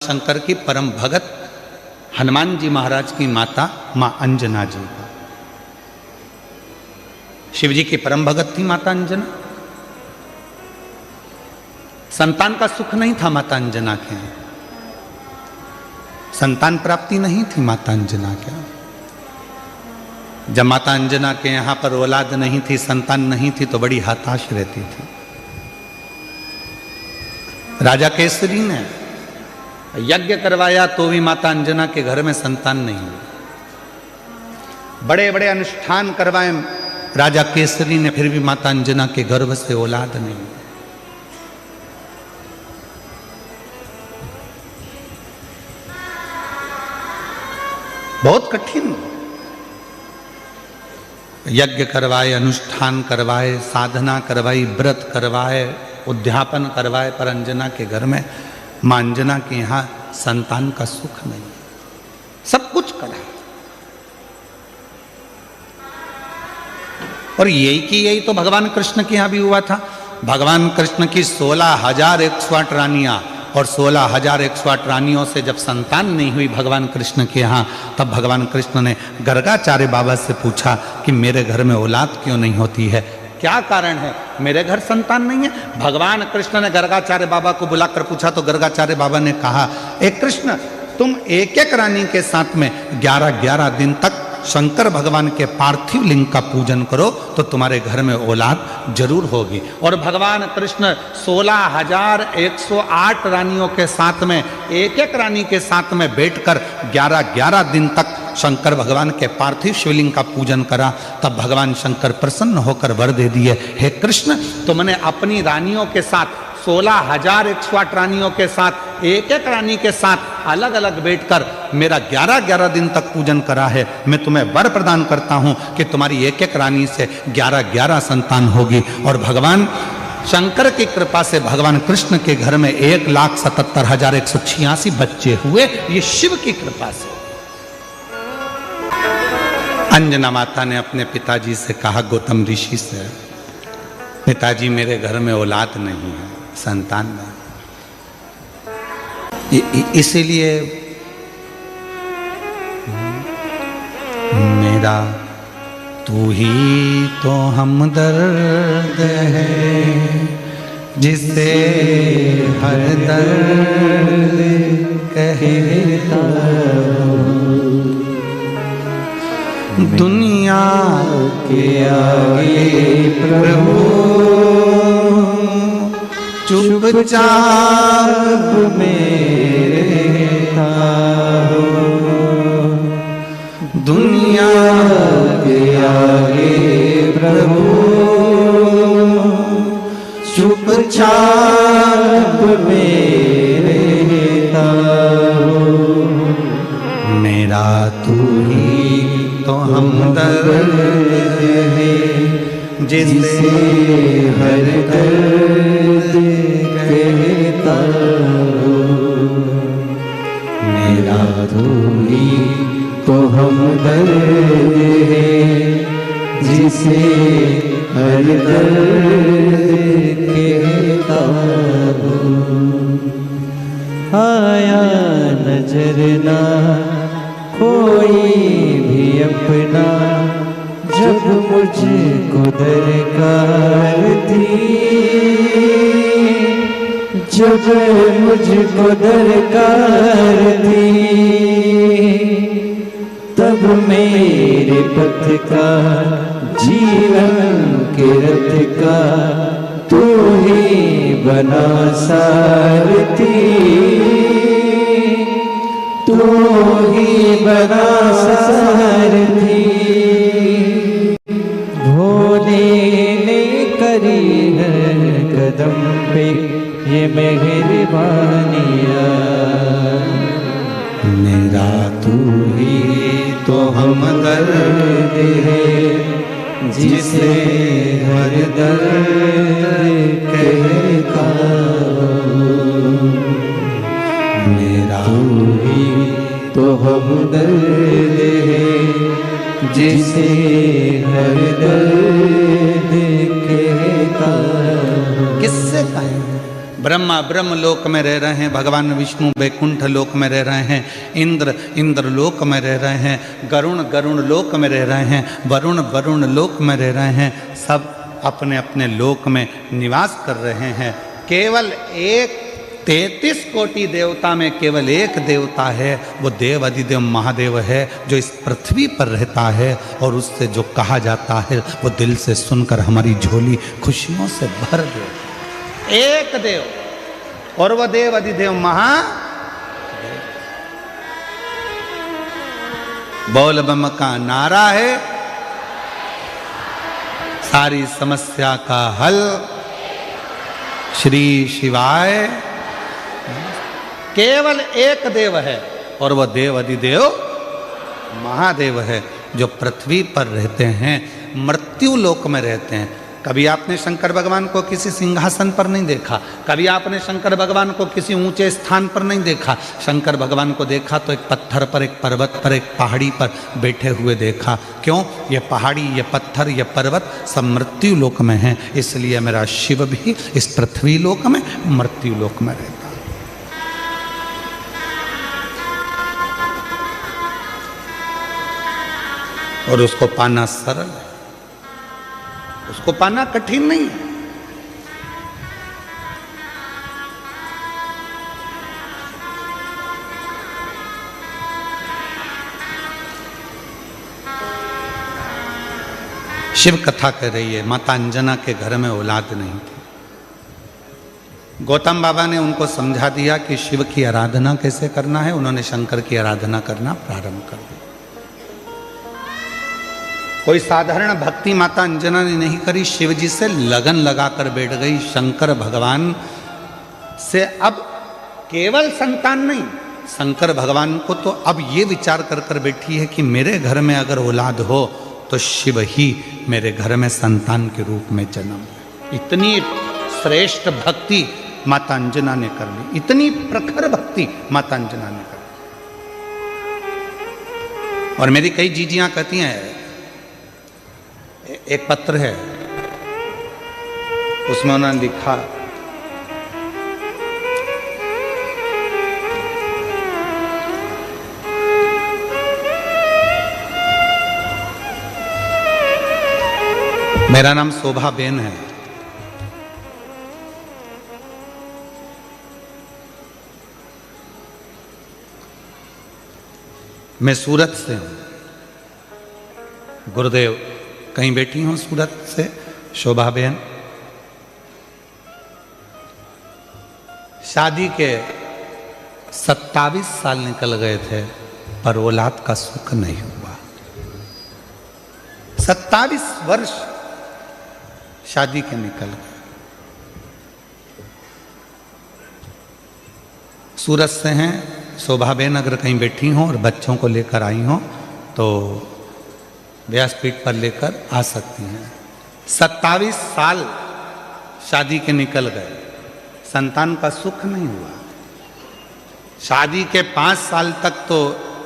शंकर की परम भगत हनुमान जी महाराज की माता मां अंजना जी। शिव जी की परम भगत थी माता अंजना। संतान का सुख नहीं था माता अंजना के, संतान प्राप्ति नहीं थी माता अंजना के। जब माता अंजना के यहां पर औलाद नहीं थी, संतान नहीं थी, तो बड़ी हताश रहती थी। राजा केसरी ने यज्ञ करवाया तो भी माता अंजना के घर में संतान नहीं हुई। बड़े बड़े अनुष्ठान करवाए राजा केसरी ने, फिर भी माता अंजना के गर्भ से औलाद नहीं हुई। बहुत कठिन। यज्ञ करवाए, अनुष्ठान करवाए, साधना करवाई, व्रत करवाए, उद्यापन करवाए, पर अंजना के घर में, मां अंजना के यहां संतान का सुख नहीं। सब कुछ करा और यही तो भगवान कृष्ण के यहां भी हुआ था। भगवान कृष्ण की 16,108 रानियां, और 16,108 रानियों से जब संतान नहीं हुई भगवान कृष्ण के यहाँ, तब भगवान कृष्ण ने गर्गाचार्य बाबा से पूछा कि मेरे घर में औलाद क्यों नहीं होती है, क्या कारण है, मेरे घर संतान नहीं है। भगवान कृष्ण ने गर्गाचार्य बाबा को बुलाकर पूछा तो गर्गाचार्य बाबा ने कहा, एक कृष्ण, तुम एक एक रानी के साथ में 11-11 दिन तक शंकर भगवान के पार्थिव लिंग का पूजन करो तो तुम्हारे घर में औलाद जरूर होगी। और भगवान कृष्ण 16,108 रानियों के साथ में एक एक रानी के साथ में बैठकर 11-11 दिन तक शंकर भगवान के पार्थिव शिवलिंग का पूजन करा। तब भगवान शंकर प्रसन्न होकर वर दे दिए, हे कृष्ण, तुमने अपनी रानियों के साथ 16,108 रानियों के साथ एक एक रानी के साथ अलग अलग बैठकर मेरा 11-11 दिन तक पूजन करा है। मैं तुम्हें वर प्रदान करता हूं कि तुम्हारी एक एक रानी से 11-11 संतान होगी। और भगवान शंकर की कृपा से भगवान कृष्ण के घर में 1,77,186 बच्चे हुए। ये शिव की कृपा से। अंजना माता ने अपने पिताजी से कहा, गौतम ऋषि से, पिताजी मेरे घर में औलाद नहीं है, संतान नहीं। इसीलिए मेरा तू ही तो हमदर्द है, जिसे हर दर्द कहता दुनिया के आगे प्रभु चुपचाप मेरे हो। दुनिया के आगे प्रभु चुपचाप मेरे हो। मेरा तू ही तो हमदर्द है, जिसे हर दर्द कहता हो। मेरा तू ही तो हमदर्द है, जिसे हर दर्द कहता हो। आया नजर ना कोई भी अपना, जब मुझको दरकार थी, जब मुझको दरकार थी, तब मेरे पथ का जीवन के रथ का तू ही बना सारथी, तू ही बना सारथी। भोले ने करी है कदम पे ये मेहरबानिया। मेरा तू ही तो हमदर्द है, जिसे हर दर्द कहता हो। मेरा तू ही तो हमदर्द है, जिसे हर दर्द कहता हो। किससे कहें? ब्रह्मा ब्रह्म लोक में रह रहे हैं, भगवान विष्णु वैकुंठ लोक में रह रहे हैं, इंद्र इंद्र लोक में रह रहे हैं, गरुण गरुण लोक में रह रहे हैं, वरुण वरुण लोक में रह रहे हैं, सब अपने अपने लोक में निवास कर रहे हैं। केवल एक 33 कोटि देवता में केवल एक देवता है, वो देव अधिदेव महादेव है, जो इस पृथ्वी पर रहता है और उससे जो कहा जाता है वो दिल से सुनकर हमारी झोली खुशियों से भर दे। एक देव और वो देव अधिदेव महादेव। बोल बम का नारा है, सारी समस्या का हल श्री शिवाय। केवल एक देव है और वह देव अधिदेव महादेव है, जो पृथ्वी पर रहते हैं, मृत्यु लोक में रहते हैं। कभी आपने शंकर भगवान को किसी सिंहासन पर नहीं देखा, कभी आपने शंकर भगवान को किसी ऊंचे स्थान पर नहीं देखा। शंकर भगवान को देखा तो एक पत्थर पर, एक पर्वत पर, एक पहाड़ी पर बैठे हुए देखा। क्यों? ये पहाड़ी, ये पत्थर, ये पर्वत सब मृत्यु लोक में हैं, इसलिए मेरा शिव भी इस पृथ्वी लोक में, मृत्यु लोक में रहता। और उसको पाना सरल है, उसको पाना कठिन नहीं है। शिव कथा कह रही है, माता अंजना के घर में औलाद नहीं थी। गौतम बाबा ने उनको समझा दिया कि शिव की आराधना कैसे करना है। उन्होंने शंकर की आराधना करना प्रारंभ कर दिया। कोई साधारण भक्ति माता अंजना ने नहीं करी, शिव जी से लगन लगाकर बैठ गई। शंकर भगवान से अब केवल संतान नहीं, शंकर भगवान को तो अब ये विचार कर कर बैठी है कि मेरे घर में अगर औलाद हो तो शिव ही मेरे घर में संतान के रूप में जन्म। इतनी श्रेष्ठ भक्ति माता अंजना ने कर ली, इतनी प्रखर भक्ति माता अंजना ने कर ली। और मेरी कई जीजियां कहती हैं, एक पत्र है उसमें उन्होंने लिखा, मेरा नाम शोभा बेन है, मैं सूरत से हूं। गुरुदेव कहीं बैठी हूं सूरत से शोभा बेन। शादी के 27 साल निकल गए थे पर औलाद का सुख नहीं हुआ। 27 वर्ष शादी के निकल गए। सूरत से हैं शोभा बेन, अगर कहीं बैठी हों और बच्चों को लेकर आई हों तो व्यासपीठ पर लेकर आ सकती हैं। 27 साल शादी के निकल गए, संतान का सुख नहीं हुआ। शादी के 5 साल तक तो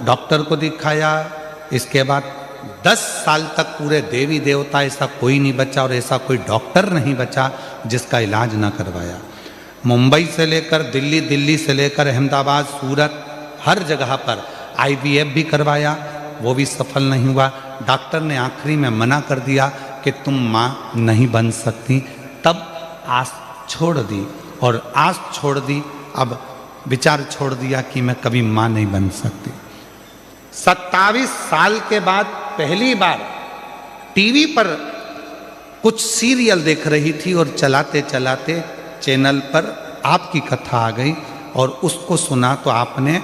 डॉक्टर को दिखाया, इसके बाद 10 साल तक पूरे देवी देवता ऐसा कोई नहीं बचा और ऐसा कोई डॉक्टर नहीं बचा जिसका इलाज ना करवाया। मुंबई से लेकर दिल्ली, दिल्ली से लेकर अहमदाबाद, सूरत, हर जगह पर IVF भी करवाया, वो भी सफल नहीं हुआ। डॉक्टर ने आखिरी में मना कर दिया कि तुम माँ नहीं बन सकती। तब आस छोड़ दी और आस छोड़ दी, अब विचार छोड़ दिया कि मैं कभी माँ नहीं बन सकती। 27 साल के बाद पहली बार टीवी पर कुछ सीरियल देख रही थी और चलाते चलाते चैनल पर आपकी कथा आ गई और उसको सुना तो आपने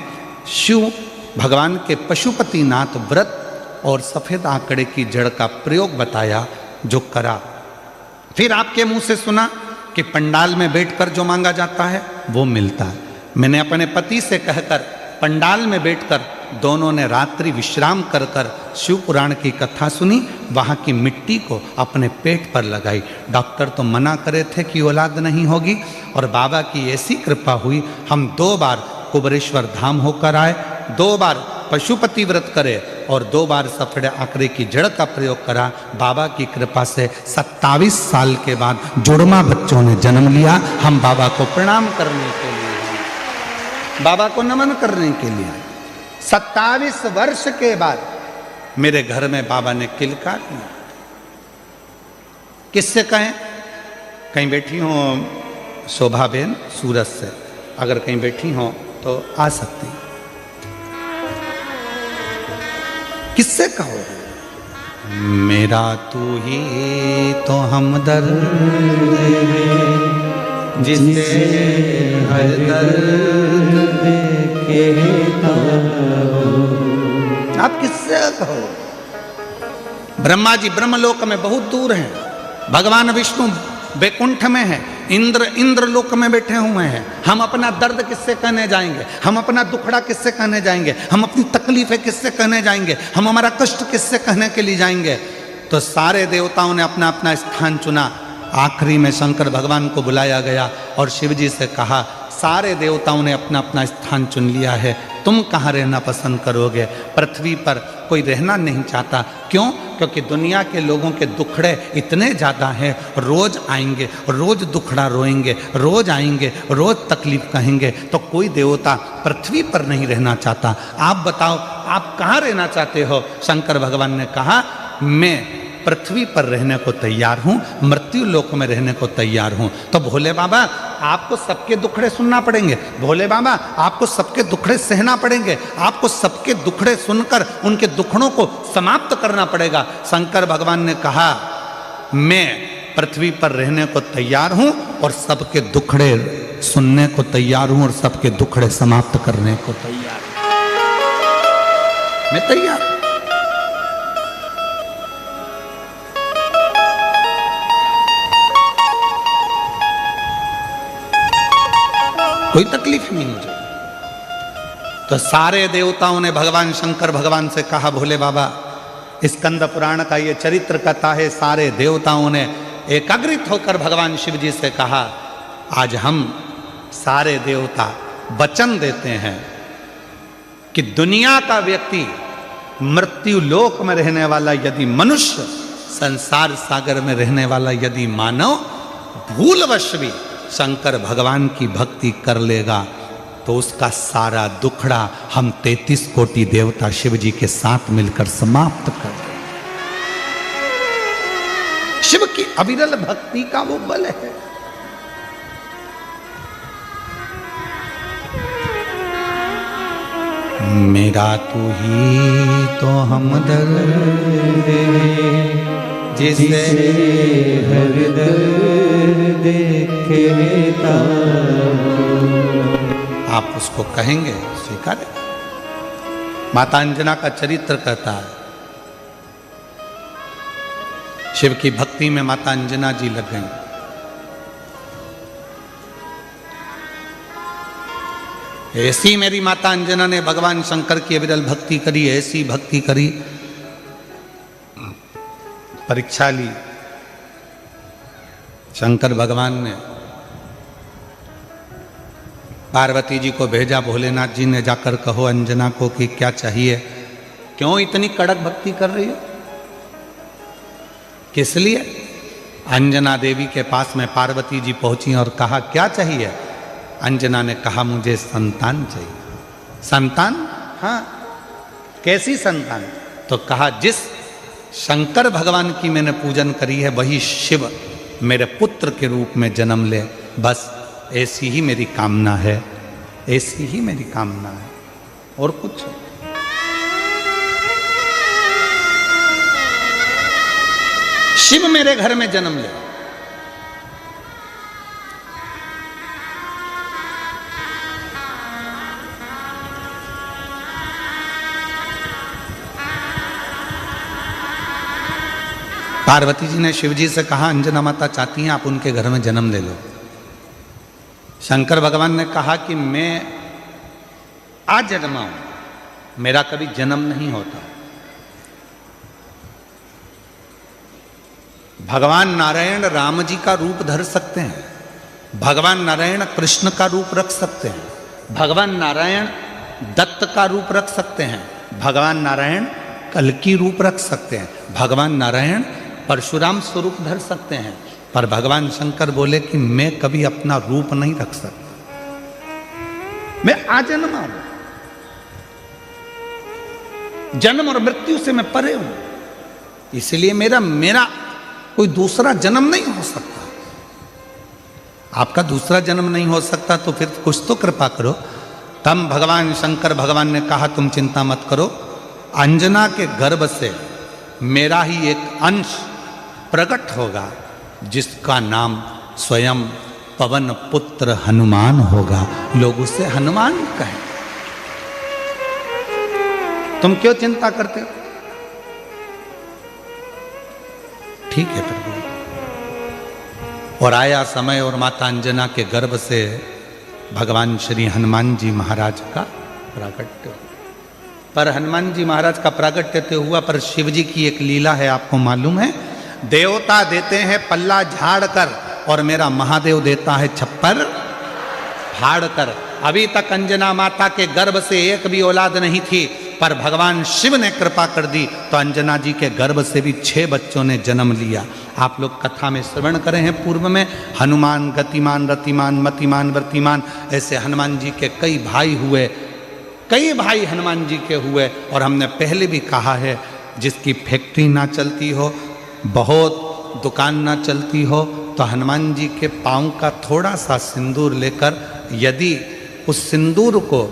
शिव भगवान के पशुपतिनाथ व्रत और सफेद आंकड़े की जड़ का प्रयोग बताया, जो करा। फिर आपके मुंह से सुना कि पंडाल में बैठकर जो मांगा जाता है वो मिलता है। मैंने अपने पति से कहकर पंडाल में बैठकर दोनों ने रात्रि विश्राम कर कर शिव पुराण की कथा सुनी, वहाँ की मिट्टी को अपने पेट पर लगाई। डॉक्टर तो मना करे थे कि औलाद नहीं होगी और बाबा की ऐसी कृपा हुई, हम 2 बार कुबरेश्वर धाम होकर आए, 2 बार पशुपति व्रत करे और 2 बार सफेद आंकड़े की जड़ का प्रयोग करा। बाबा की कृपा से 27 साल के बाद जुड़वा बच्चों ने जन्म लिया। हम बाबा को प्रणाम करने के लिए हैं, बाबा को नमन करने के लिए। 27 वर्ष के बाद मेरे घर में बाबा ने किलकार दिया। किससे कहें? कहीं बैठी हो शोभा बेन सूरत से, अगर कहीं बैठी हो तो आ सकती। किससे कहो? मेरा तू ही तो हमदर्द है, जिसे हर दर्द कहता हूं। आप किससे कहो? ब्रह्मा जी ब्रह्मलोक में बहुत दूर हैं, भगवान विष्णु बैकुंठ में है, इंद्र लोक में बैठे हुए हैं। हम अपना दर्द किससे कहने जाएंगे? हम अपना दुखड़ा किससे कहने जाएंगे? हम अपनी तकलीफें किससे कहने जाएंगे? हम हमारा कष्ट किससे कहने के लिए जाएंगे? तो सारे देवताओं ने अपना अपना स्थान चुना। आखिरी में शंकर भगवान को बुलाया गया और शिव जी से कहा, सारे देवताओं ने अपना अपना स्थान चुन लिया है, तुम कहाँ रहना पसंद करोगे? पृथ्वी पर कोई रहना नहीं चाहता। क्यों? क्योंकि दुनिया के लोगों के दुखड़े इतने ज़्यादा हैं, रोज़ आएंगे, रोज़ दुखड़ा रोएंगे, रोज़ आएंगे, रोज़ तकलीफ कहेंगे, तो कोई देवता पृथ्वी पर नहीं रहना चाहता। आप बताओ, आप कहाँ रहना चाहते हो? शंकर भगवान ने कहा, मैं पृथ्वी पर रहने को तैयार हूं, मृत्यु लोक में रहने को तैयार हूं। तो भोले बाबा आपको सबके दुखड़े सुनना पड़ेंगे, भोले बाबा आपको सबके दुखड़े सहना पड़ेंगे, आपको सबके दुखड़े सुनकर उनके दुखड़ों को समाप्त करना पड़ेगा। शंकर भगवान ने कहा, मैं पृथ्वी पर रहने को तैयार हूं और सबके दुखड़े सुनने को तैयार हूं और सबके दुखड़े समाप्त करने को तैयार हूं। मैं तैयार। कोई तकलीफ नहीं मुझे। तो सारे देवताओं ने भगवान शंकर भगवान से कहा, भोले बाबा, स्कंद पुराण का ये चरित्र कथा है। सारे देवताओं ने एकाग्रित होकर भगवान शिव जी से कहा, आज हम सारे देवता वचन देते हैं कि दुनिया का व्यक्ति, मृत्यु लोक में रहने वाला यदि मनुष्य, संसार सागर में रहने वाला यदि मानव भूलवश भी शंकर भगवान की भक्ति कर लेगा तो उसका सारा दुखड़ा हम 33 कोटि देवता शिव जी के साथ मिलकर समाप्त कर देंगे। शिव की अविरल भक्ति का वो बल है। मेरा तू ही तो हमदर्द है, जिसे हर दर्द कहता हूं। आप उसको कहेंगे, स्वीकार। माता अंजना का चरित्र कहता है, शिव की भक्ति में माता अंजना जी लग गई। ऐसी मेरी माता अंजना ने भगवान शंकर की अविरल भक्ति करी, ऐसी भक्ति करी, परीक्षा ली। शंकर भगवान ने पार्वती जी को भेजा, भोलेनाथ जी ने जाकर कहो अंजना को कि क्या चाहिए, क्यों इतनी कड़क भक्ति कर रही हो, किस लिए? अंजना देवी के पास में पार्वती जी पहुंची और कहा, क्या चाहिए? अंजना ने कहा, मुझे संतान चाहिए। संतान? हाँ। कैसी संतान? तो कहा, जिस शंकर भगवान की मैंने पूजन करी है वही शिव मेरे पुत्र के रूप में जन्म ले, बस ऐसी ही मेरी कामना है, ऐसी ही मेरी कामना है, और कुछ। शिव मेरे घर में जन्म ले। पार्वती जी ने शिव जी से कहा, अंजना माता चाहती हैं आप उनके घर में जन्म ले लो। शंकर भगवान ने कहा कि मैं आज जन्मा हूं, मेरा कभी जन्म नहीं होता। भगवान नारायण राम जी का रूप धर सकते हैं, भगवान नारायण कृष्ण का रूप रख सकते हैं, भगवान नारायण दत्त का रूप रख सकते हैं, भगवान नारायण कल्कि रूप रख सकते हैं, भगवान नारायण परशुराम स्वरूप धर सकते हैं, पर भगवान शंकर बोले कि मैं कभी अपना रूप नहीं रख सकता, मैं आजन्मा हूं, जन्म और मृत्यु से मैं परे हूं, इसलिए मेरा कोई दूसरा जन्म नहीं हो सकता। आपका दूसरा जन्म नहीं हो सकता तो फिर कुछ तो कृपा करो। तब भगवान शंकर भगवान ने कहा तुम चिंता मत करो, अंजना के गर्भ से मेरा ही एक अंश प्रकट होगा जिसका नाम स्वयं पवन पुत्र हनुमान होगा, लोग उसे हनुमान कहें। तुम क्यों चिंता करते हो? ठीक है प्रभु। और आया समय और माता अंजना के गर्भ से भगवान श्री हनुमान जी महाराज का प्राकट्य। पर हनुमान जी महाराज का प्राकट्य तो हुआ, पर शिव जी की एक लीला है, आपको मालूम है? देवता देते हैं पल्ला झाड़ कर और मेरा महादेव देता है छप्पर फाड़ कर। अभी तक अंजना माता के गर्भ से एक भी औलाद नहीं थी, पर भगवान शिव ने कृपा कर दी तो अंजना जी के गर्भ से भी 6 बच्चों ने जन्म लिया। आप लोग कथा में श्रवण करे हैं पूर्व में, हनुमान गतिमान रतिमान मतिमान वर्तिमान, ऐसे हनुमान जी के कई भाई हुए, कई भाई हनुमान जी के हुए। और हमने पहले भी कहा है, जिसकी फैक्ट्री ना चलती हो, बहुत दुकान ना चलती हो, तो हनुमान जी के पाँव का थोड़ा सा सिंदूर लेकर यदि उस सिंदूर को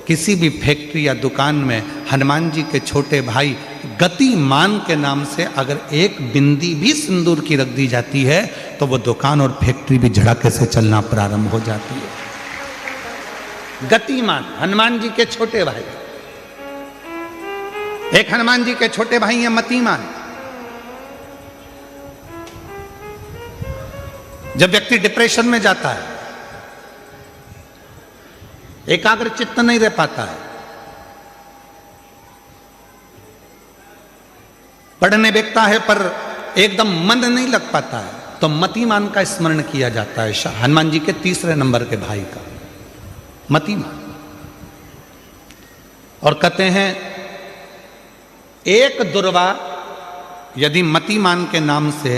किसी भी फैक्ट्री या दुकान में हनुमान जी के छोटे भाई गतिमान के नाम से अगर एक बिंदी भी सिंदूर की रख दी जाती है तो वो दुकान और फैक्ट्री भी झड़के से चलना प्रारंभ हो जाती है। गतिमान हनुमान जी के छोटे भाई, एक हनुमान जी के छोटे भाई हैं मतिमान। जब व्यक्ति डिप्रेशन में जाता है, एकाग्र चित्त नहीं रह पाता है, पढ़ने बैठता है पर एकदम मन नहीं लग पाता है, तो मतिमान का स्मरण किया जाता है, हनुमान जी के 3रे नंबर के भाई का, मतिमान। और कहते हैं एक दुर्वा यदि मतिमान के नाम से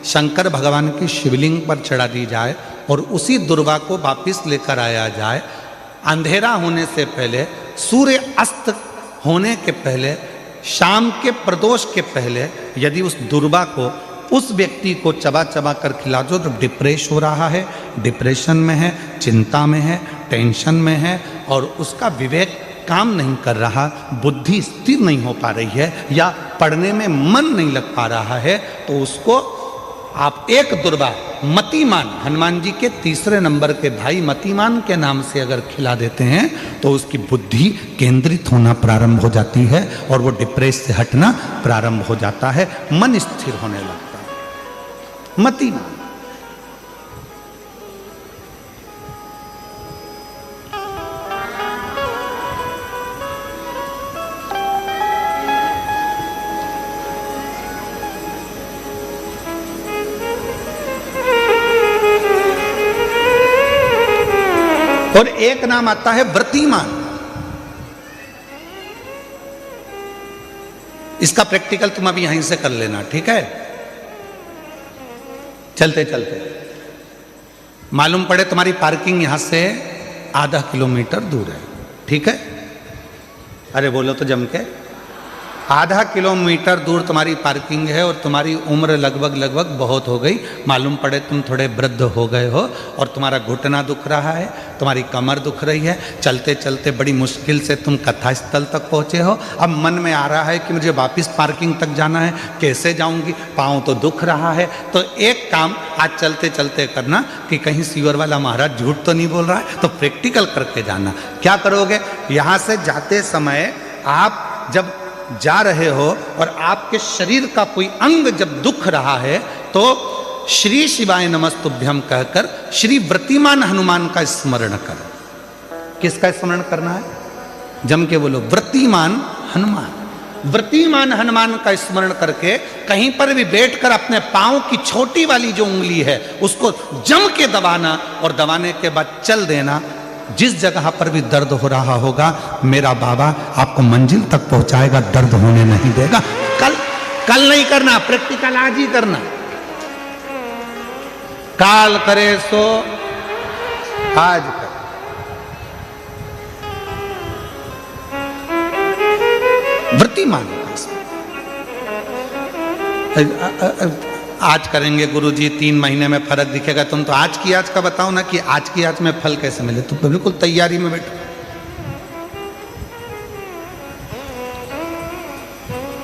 शंकर भगवान की शिवलिंग पर चढ़ा दी जाए और उसी दुर्वा को वापिस लेकर आया जाए, अंधेरा होने से पहले, सूर्य अस्त होने के पहले, शाम के प्रदोष के पहले यदि उस दुर्वा को उस व्यक्ति को चबा चबा कर खिला दो, तो डिप्रेस हो रहा है, डिप्रेशन में है, चिंता में है, टेंशन में है और उसका विवेक काम नहीं कर रहा, बुद्धि स्थिर नहीं हो पा रही है या पढ़ने में मन नहीं लग पा रहा है, तो उसको आप एक दुर्वा मतिमान हनुमान जी के 3रे नंबर के भाई मतिमान के नाम से अगर खिला देते हैं तो उसकी बुद्धि केंद्रित होना प्रारंभ हो जाती है और वो डिप्रेस से हटना प्रारंभ हो जाता है, मन स्थिर होने लगता है। मतिमान और एक नाम आता है व्रतिमान। इसका प्रैक्टिकल तुम अभी यहीं से कर लेना, ठीक है? चलते चलते मालूम पड़े तुम्हारी पार्किंग यहां से आधा किलोमीटर दूर है, ठीक है? अरे बोलो तो जम के, आधा किलोमीटर दूर तुम्हारी पार्किंग है और तुम्हारी उम्र लगभग बहुत हो गई, मालूम पड़े तुम थोड़े वृद्ध हो गए हो और तुम्हारा घुटना दुख रहा है, तुम्हारी कमर दुख रही है, चलते चलते बड़ी मुश्किल से तुम कथा स्थल तक पहुँचे हो। अब मन में आ रहा है कि मुझे वापस पार्किंग तक जाना है, कैसे जाऊँगी, पाँव तो दुख रहा है। तो एक काम आज चलते चलते करना कि कहीं सीवर वाला महाराज झूठ तो नहीं बोल रहा है, तो प्रैक्टिकल करके जाना। क्या करोगे? यहाँ से जाते समय आप जब जा रहे हो और आपके शरीर का कोई अंग जब दुख रहा है तो श्री शिवाय नमस्तुभ्यम कहकर श्री व्रतिमान हनुमान का स्मरण करो। किसका स्मरण करना है? जम के बोलो, व्रतिमान हनुमान। व्रतिमान हनुमान का स्मरण करके कहीं पर भी बैठकर अपने पांव की छोटी वाली जो उंगली है उसको जम के दबाना और दबाने के बाद चल देना। जिस जगह पर भी दर्द हो रहा होगा, मेरा बाबा आपको मंजिल तक पहुंचाएगा, दर्द होने नहीं देगा। कल नहीं करना, प्रैक्टिकल आज ही करना। काल करे सो आज कर। वृत्तिमान आज करेंगे गुरुजी, 3 महीने में फर्क दिखेगा। तुम तो आज की आज का बताओ ना कि आज की आज में फल कैसे मिले। तुम तो बिल्कुल तैयारी में बैठो।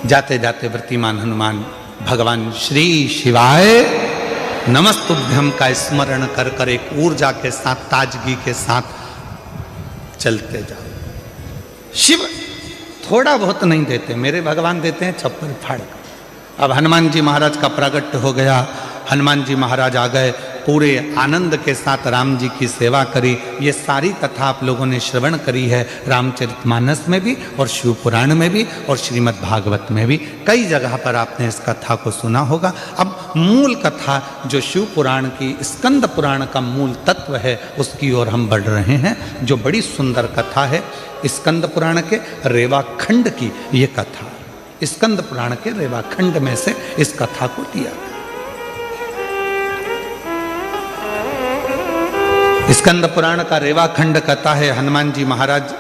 जाते जाते वृत्तिमान हनुमान भगवान श्री शिवाय नमस्तुभ्यम का स्मरण कर कर एक ऊर्जा के साथ, ताजगी के साथ चलते जाओ। शिव थोड़ा बहुत नहीं देते, मेरे भगवान देते हैं छप्पर फाड़ कर। अब हनुमान जी महाराज का प्रागट्य हो गया, हनुमान जी महाराज आ गए, पूरे आनंद के साथ राम जी की सेवा करी। ये सारी कथा आप लोगों ने श्रवण करी है, रामचरितमानस में भी और शिव पुराण में भी और श्रीमद् भागवत में भी कई जगह पर आपने इस कथा को सुना होगा। अब मूल कथा जो शिव पुराण की, स्कंद पुराण का मूल तत्व है, उसकी ओर हम बढ़ रहे हैं, जो बड़ी सुंदर कथा है। स्कंद पुराण के रेवाखंड की ये कथा, स्कंद पुराण के रेवाखंड में से इस कथा को लिया। स्कंद पुराण का रेवाखंड कथा है, हनुमान जी महाराज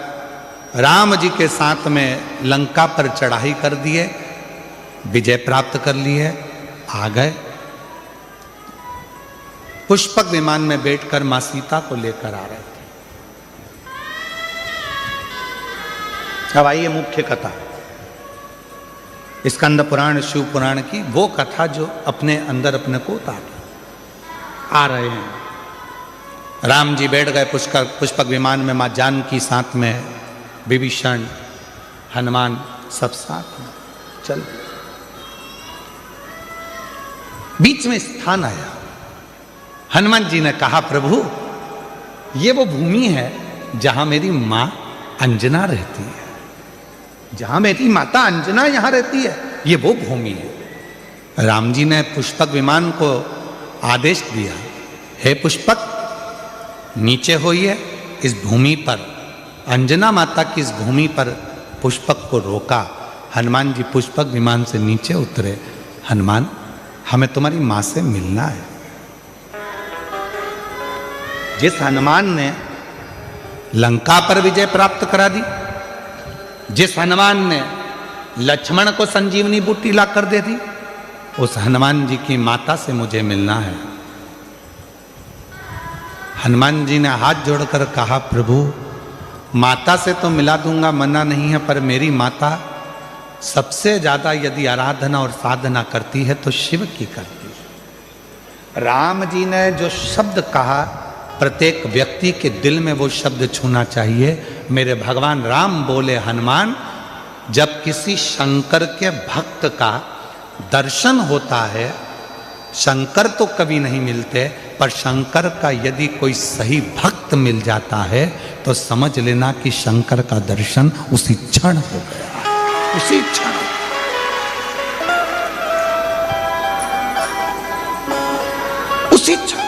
राम जी के साथ में लंका पर चढ़ाई कर दिए, विजय प्राप्त कर लिए, आ गए। पुष्पक विमान में बैठकर मां सीता को लेकर आ रहे थे। अब आइए मुख्य कथा, स्कंद पुराण शिव पुराण की वो कथा जो अपने अंदर अपने को उतार आ रहे हैं। राम जी बैठ गए पुष्पक विमान में, मां जानकी साथ में, विभीषण, हनुमान सब साथ में चल। बीच में स्थान आया, हनुमान जी ने कहा प्रभु ये वो भूमि है जहां मेरी मां अंजना रहती है, जहां मेरी माता अंजना यहां रहती है, ये वो भूमि है। राम जी ने पुष्पक विमान को आदेश दिया, हे पुष्पक नीचे होइए, इस भूमि पर, अंजना माता की इस भूमि पर पुष्पक को रोका। हनुमान जी पुष्पक विमान से नीचे उतरे। हनुमान हमें तुम्हारी मां से मिलना है। जिस हनुमान ने लंका पर विजय प्राप्त करा दी, जिस हनुमान ने लक्ष्मण को संजीवनी बूटी ला कर दे दी, उस हनुमान जी की माता से मुझे मिलना है। हनुमान जी ने हाथ जोड़कर कहा प्रभु माता से तो मिला दूंगा, मना नहीं है, पर मेरी माता सबसे ज्यादा यदि आराधना और साधना करती है तो शिव की करती है। राम जी ने जो शब्द कहा, प्रत्येक व्यक्ति के दिल में वो शब्द छूना चाहिए। मेरे भगवान राम बोले, हनुमान जब किसी शंकर के भक्त का दर्शन होता है, शंकर तो कभी नहीं मिलते, पर शंकर का यदि कोई सही भक्त मिल जाता है तो समझ लेना कि शंकर का दर्शन उसी क्षण हो गया, उसी क्षण। उसी क्षण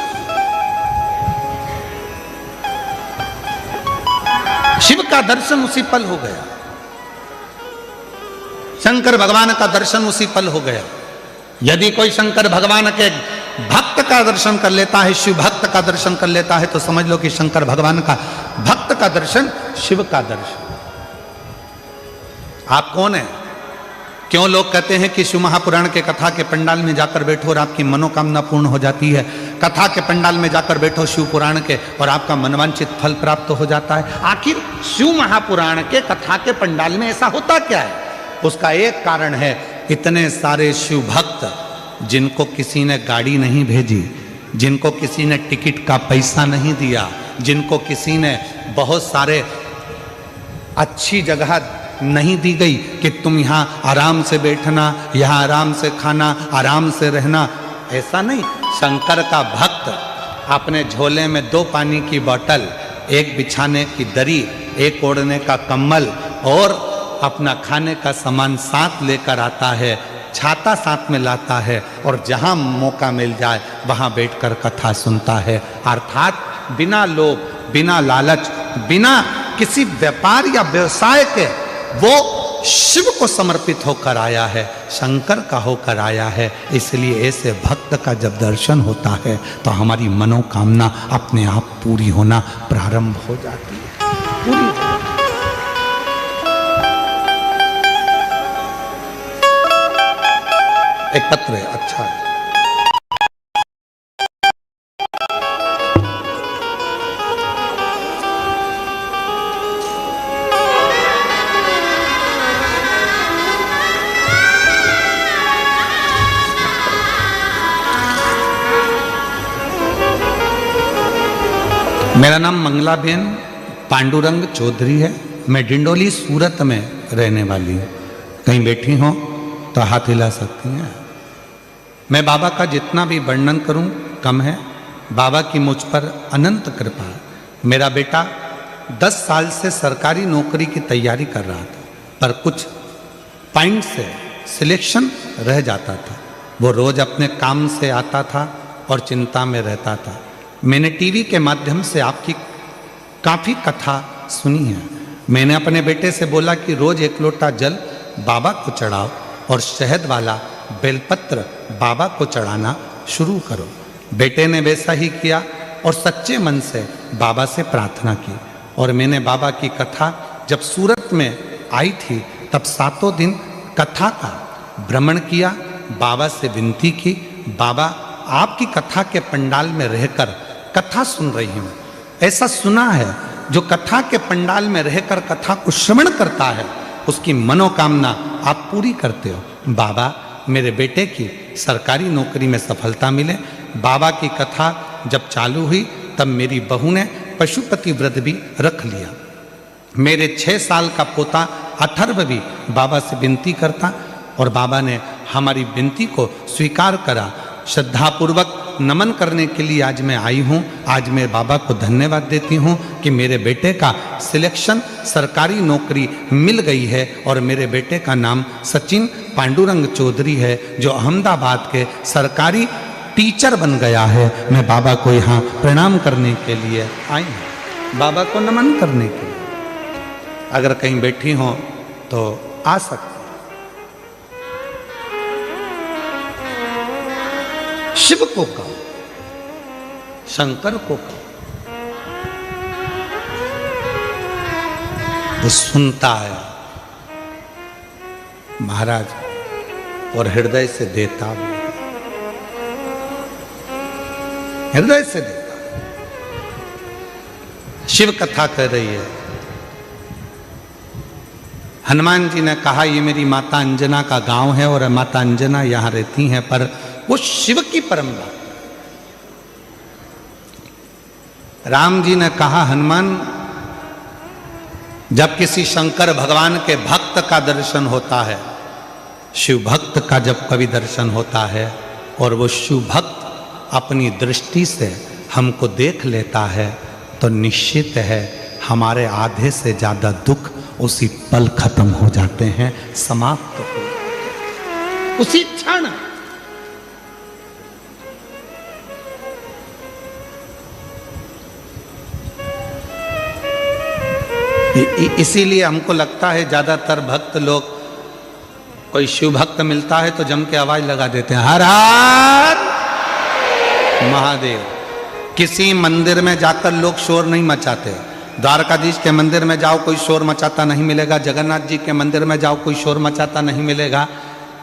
शिव का दर्शन उसी पल हो गया, शंकर भगवान का दर्शन उसी पल हो गया। यदि कोई शंकर भगवान के भक्त का दर्शन कर लेता है, शिव भक्त का दर्शन कर लेता है, तो समझ लो कि शंकर भगवान का भक्त का दर्शन, शिव का दर्शन। आप कौन है? क्यों लोग कहते हैं कि शिव महापुराण के कथा के पंडाल में जाकर बैठो और आपकी मनोकामना पूर्ण हो जाती है, कथा के पंडाल में जाकर बैठो शिव पुराण के और आपका मनवांछित फल प्राप्त हो जाता है। आखिर शिव महापुराण के कथा के पंडाल में ऐसा होता क्या है? उसका एक कारण है, इतने सारे शिव भक्त जिनको किसी ने गाड़ी नहीं भेजी, जिनको किसी ने टिकट का पैसा नहीं दिया, जिनको किसी ने बहुत सारे अच्छी जगह नहीं दी गई कि तुम यहाँ आराम से बैठना, यहाँ आराम से खाना, आराम से रहना, ऐसा नहीं। शंकर का भक्त अपने झोले में 2 पानी की बोतल, एक बिछाने की दरी, एक ओढ़ने का कंबल और अपना खाने का सामान साथ लेकर आता है, छाता साथ में लाता है और जहाँ मौका मिल जाए वहाँ बैठकर कथा सुनता है। अर्थात बिना लोभ, बिना लालच बिना किसी व्यापार या व्यवसाय के वो शिव को समर्पित होकर आया है, शंकर का होकर आया है। इसलिए ऐसे भक्त का जब दर्शन होता है तो हमारी मनोकामना अपने आप पूरी होना प्रारंभ हो जाती है, पूरी। एक पत्र है, अच्छा है। मेरा नाम मंगलाबेन पांडुरंग चौधरी है। मैं डिंडोली सूरत में रहने वाली हूँ। कहीं बैठी हो तो हाथ हिला सकती हैं। मैं बाबा का जितना भी वर्णन करूं कम है। बाबा की मुझ पर अनंत कृपा है। मेरा बेटा 10 साल से सरकारी नौकरी की तैयारी कर रहा था, पर कुछ पॉइंट से सिलेक्शन रह जाता था। वो रोज अपने काम से आता था और चिंता में रहता था। मैंने टीवी के माध्यम से आपकी काफ़ी कथा सुनी है। मैंने अपने बेटे से बोला कि रोज 1 लोटा जल बाबा को चढ़ाओ और शहद वाला बेलपत्र बाबा को चढ़ाना शुरू करो। बेटे ने वैसा ही किया और सच्चे मन से बाबा से प्रार्थना की। और मैंने बाबा की कथा जब सूरत में आई थी तब 7 दिन कथा का भ्रमण किया, बाबा से विनती की, बाबा आपकी कथा के पंडाल में रहकर कथा सुन रही हूँ। ऐसा सुना है जो कथा के पंडाल में रहकर कथा को श्रवण करता है उसकी मनोकामना आप पूरी करते हो। बाबा मेरे बेटे की सरकारी नौकरी में सफलता मिले। बाबा की कथा जब चालू हुई तब मेरी बहू ने पशुपति व्रत भी रख लिया। मेरे 6 साल का पोता अथर्व भी बाबा से विनती करता और बाबा ने हमारी विनती को स्वीकार करा। श्रद्धापूर्वक नमन करने के लिए आज मैं आई हूँ। आज मैं बाबा को धन्यवाद देती हूँ कि मेरे बेटे का सिलेक्शन सरकारी नौकरी मिल गई है और मेरे बेटे का नाम सचिन पांडुरंग चौधरी है जो अहमदाबाद के सरकारी टीचर बन गया है। मैं बाबा को यहाँ प्रणाम करने के लिए आई हूँ, बाबा को नमन करने के लिए। अगर कहीं बैठी हो तो आ सकते। शिव को कहो, शंकर को कहो, वो सुनता है महाराज और हृदय से देता भी, हृदय से देता। शिव कथा कर रही है। हनुमान जी ने कहा ये मेरी माता अंजना का गांव है और माता अंजना यहां रहती हैं, पर वो शिव की परंपरा। राम जी ने कहा हनुमान जब किसी शंकर भगवान के भक्त का दर्शन होता है, शिव भक्त का जब कभी दर्शन होता है और वो शिव भक्त अपनी दृष्टि से हमको देख लेता है तो निश्चित है हमारे आधे से ज्यादा दुख उसी पल खत्म हो जाते हैं, समाप्त हो उसी क्षण। इसीलिए हमको लगता है ज्यादातर भक्त लोग, कोई शिव भक्त मिलता है तो जम के आवाज लगा देते हैं हर हर महादेव। किसी मंदिर में जाकर लोग शोर नहीं मचाते। द्वारकाधीश के मंदिर में जाओ कोई शोर मचाता नहीं मिलेगा, जगन्नाथ जी के मंदिर में जाओ कोई शोर मचाता नहीं मिलेगा।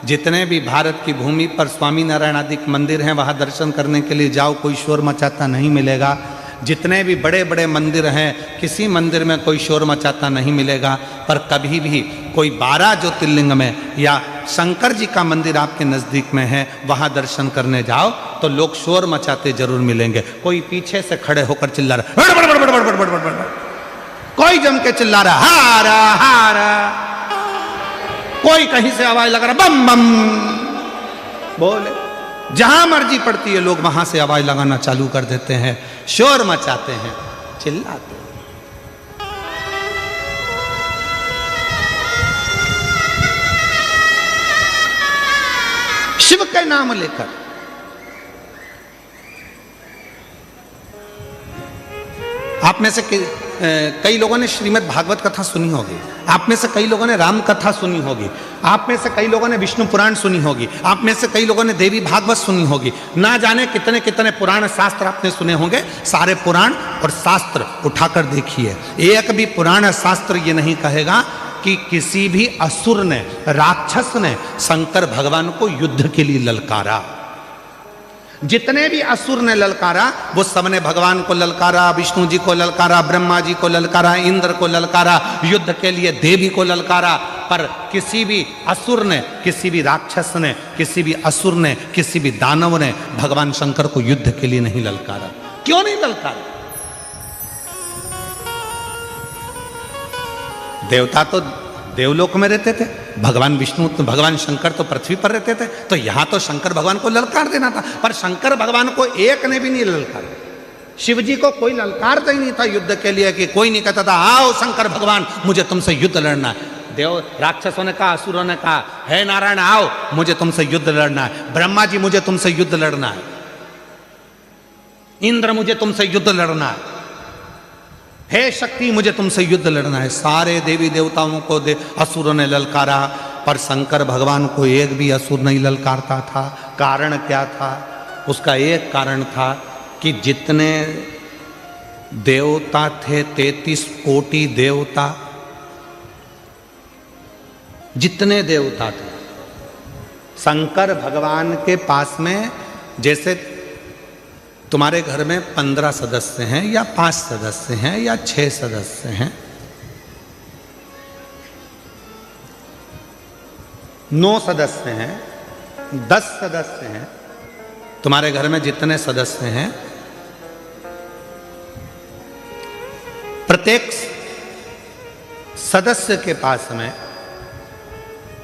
जितने भी भारत की भूमि पर स्वामी नारायण आदि मंदिर हैं वहां दर्शन करने के लिए जाओ कोई शोर मचाता नहीं मिलेगा। जितने भी बड़े बड़े मंदिर हैं किसी मंदिर में कोई शोर मचाता नहीं मिलेगा। पर कभी भी कोई 12 ज्योतिर्लिंग में या शंकर जी का मंदिर आपके नज़दीक में है वहाँ दर्शन करने जाओ तो लोग शोर मचाते जरूर मिलेंगे। कोई पीछे से खड़े होकर चिल्ला रहा, कोई जम के चिल्ला रहा हारा हारा, कोई कहीं से आवाज लगा रहा बम बम बोले। जहां मर्जी पड़ती है लोग वहां से आवाज लगाना चालू कर देते हैं, शोर मचाते हैं, चिल्लाते हैं। शिव के नाम लेकर आप में से कई लोगों ने श्रीमद् भागवत कथा सुनी होगी, आप में से कई लोगों ने राम कथा सुनी होगी, आप में से कई लोगों ने विष्णु पुराण सुनी होगी, आप में से कई लोगों ने देवी भागवत सुनी होगी, ना जाने कितने कितने पुराण शास्त्र आपने सुने होंगे। सारे पुराण और शास्त्र उठाकर देखिए, एक भी पुराण शास्त्र ये नहीं कहेगा कि किसी भी असुर ने, राक्षस ने शंकर भगवान को युद्ध के लिए ललकारा। जितने भी असुर ने ललकारा वो सबने भगवान को ललकारा, विष्णु जी को ललकारा, ब्रह्मा जी को ललकारा, इंद्र को ललकारा, युद्ध के लिए देवी को ललकारा। पर किसी भी असुर ने, किसी भी राक्षस ने, किसी भी असुर ने, किसी भी दानव ने भगवान शंकर को युद्ध के लिए नहीं ललकारा। क्यों नहीं ललकारा? देवता तो देवलोक में रहते थे, भगवान विष्णु, भगवान शंकर तो पृथ्वी पर रहते थे, तो यहां तो शंकर भगवान को ललकार देना था। पर शंकर भगवान को एक ने भी नहीं ललकारा। शिव जी को कोई ललकारता ही नहीं था युद्ध के लिए, कि कोई नहीं कहता था आओ शंकर भगवान मुझे तुमसे युद्ध लड़ना है। देव राक्षसों ने कहा, असुरों ने कहा, हे नारायण आओ मुझे तुमसे युद्ध लड़ना है, ब्रह्मा जी मुझे तुमसे युद्ध लड़ना है, इंद्र मुझे तुमसे युद्ध लड़ना है, हे शक्ति मुझे तुमसे युद्ध लड़ना है। सारे देवी देवताओं को असुरों ने ललकारा, पर शंकर भगवान को एक भी असुर नहीं ललकारता था। कारण क्या था? उसका एक कारण था कि जितने देवता थे, 33 कोटि देवता, जितने देवता थे, शंकर भगवान के पास में, जैसे तुम्हारे घर में 15 सदस्य हैं या 5 सदस्य हैं या 6 सदस्य हैं, 9 सदस्य हैं, 10 सदस्य हैं, तुम्हारे घर में जितने सदस्य हैं, प्रत्येक सदस्य के पास में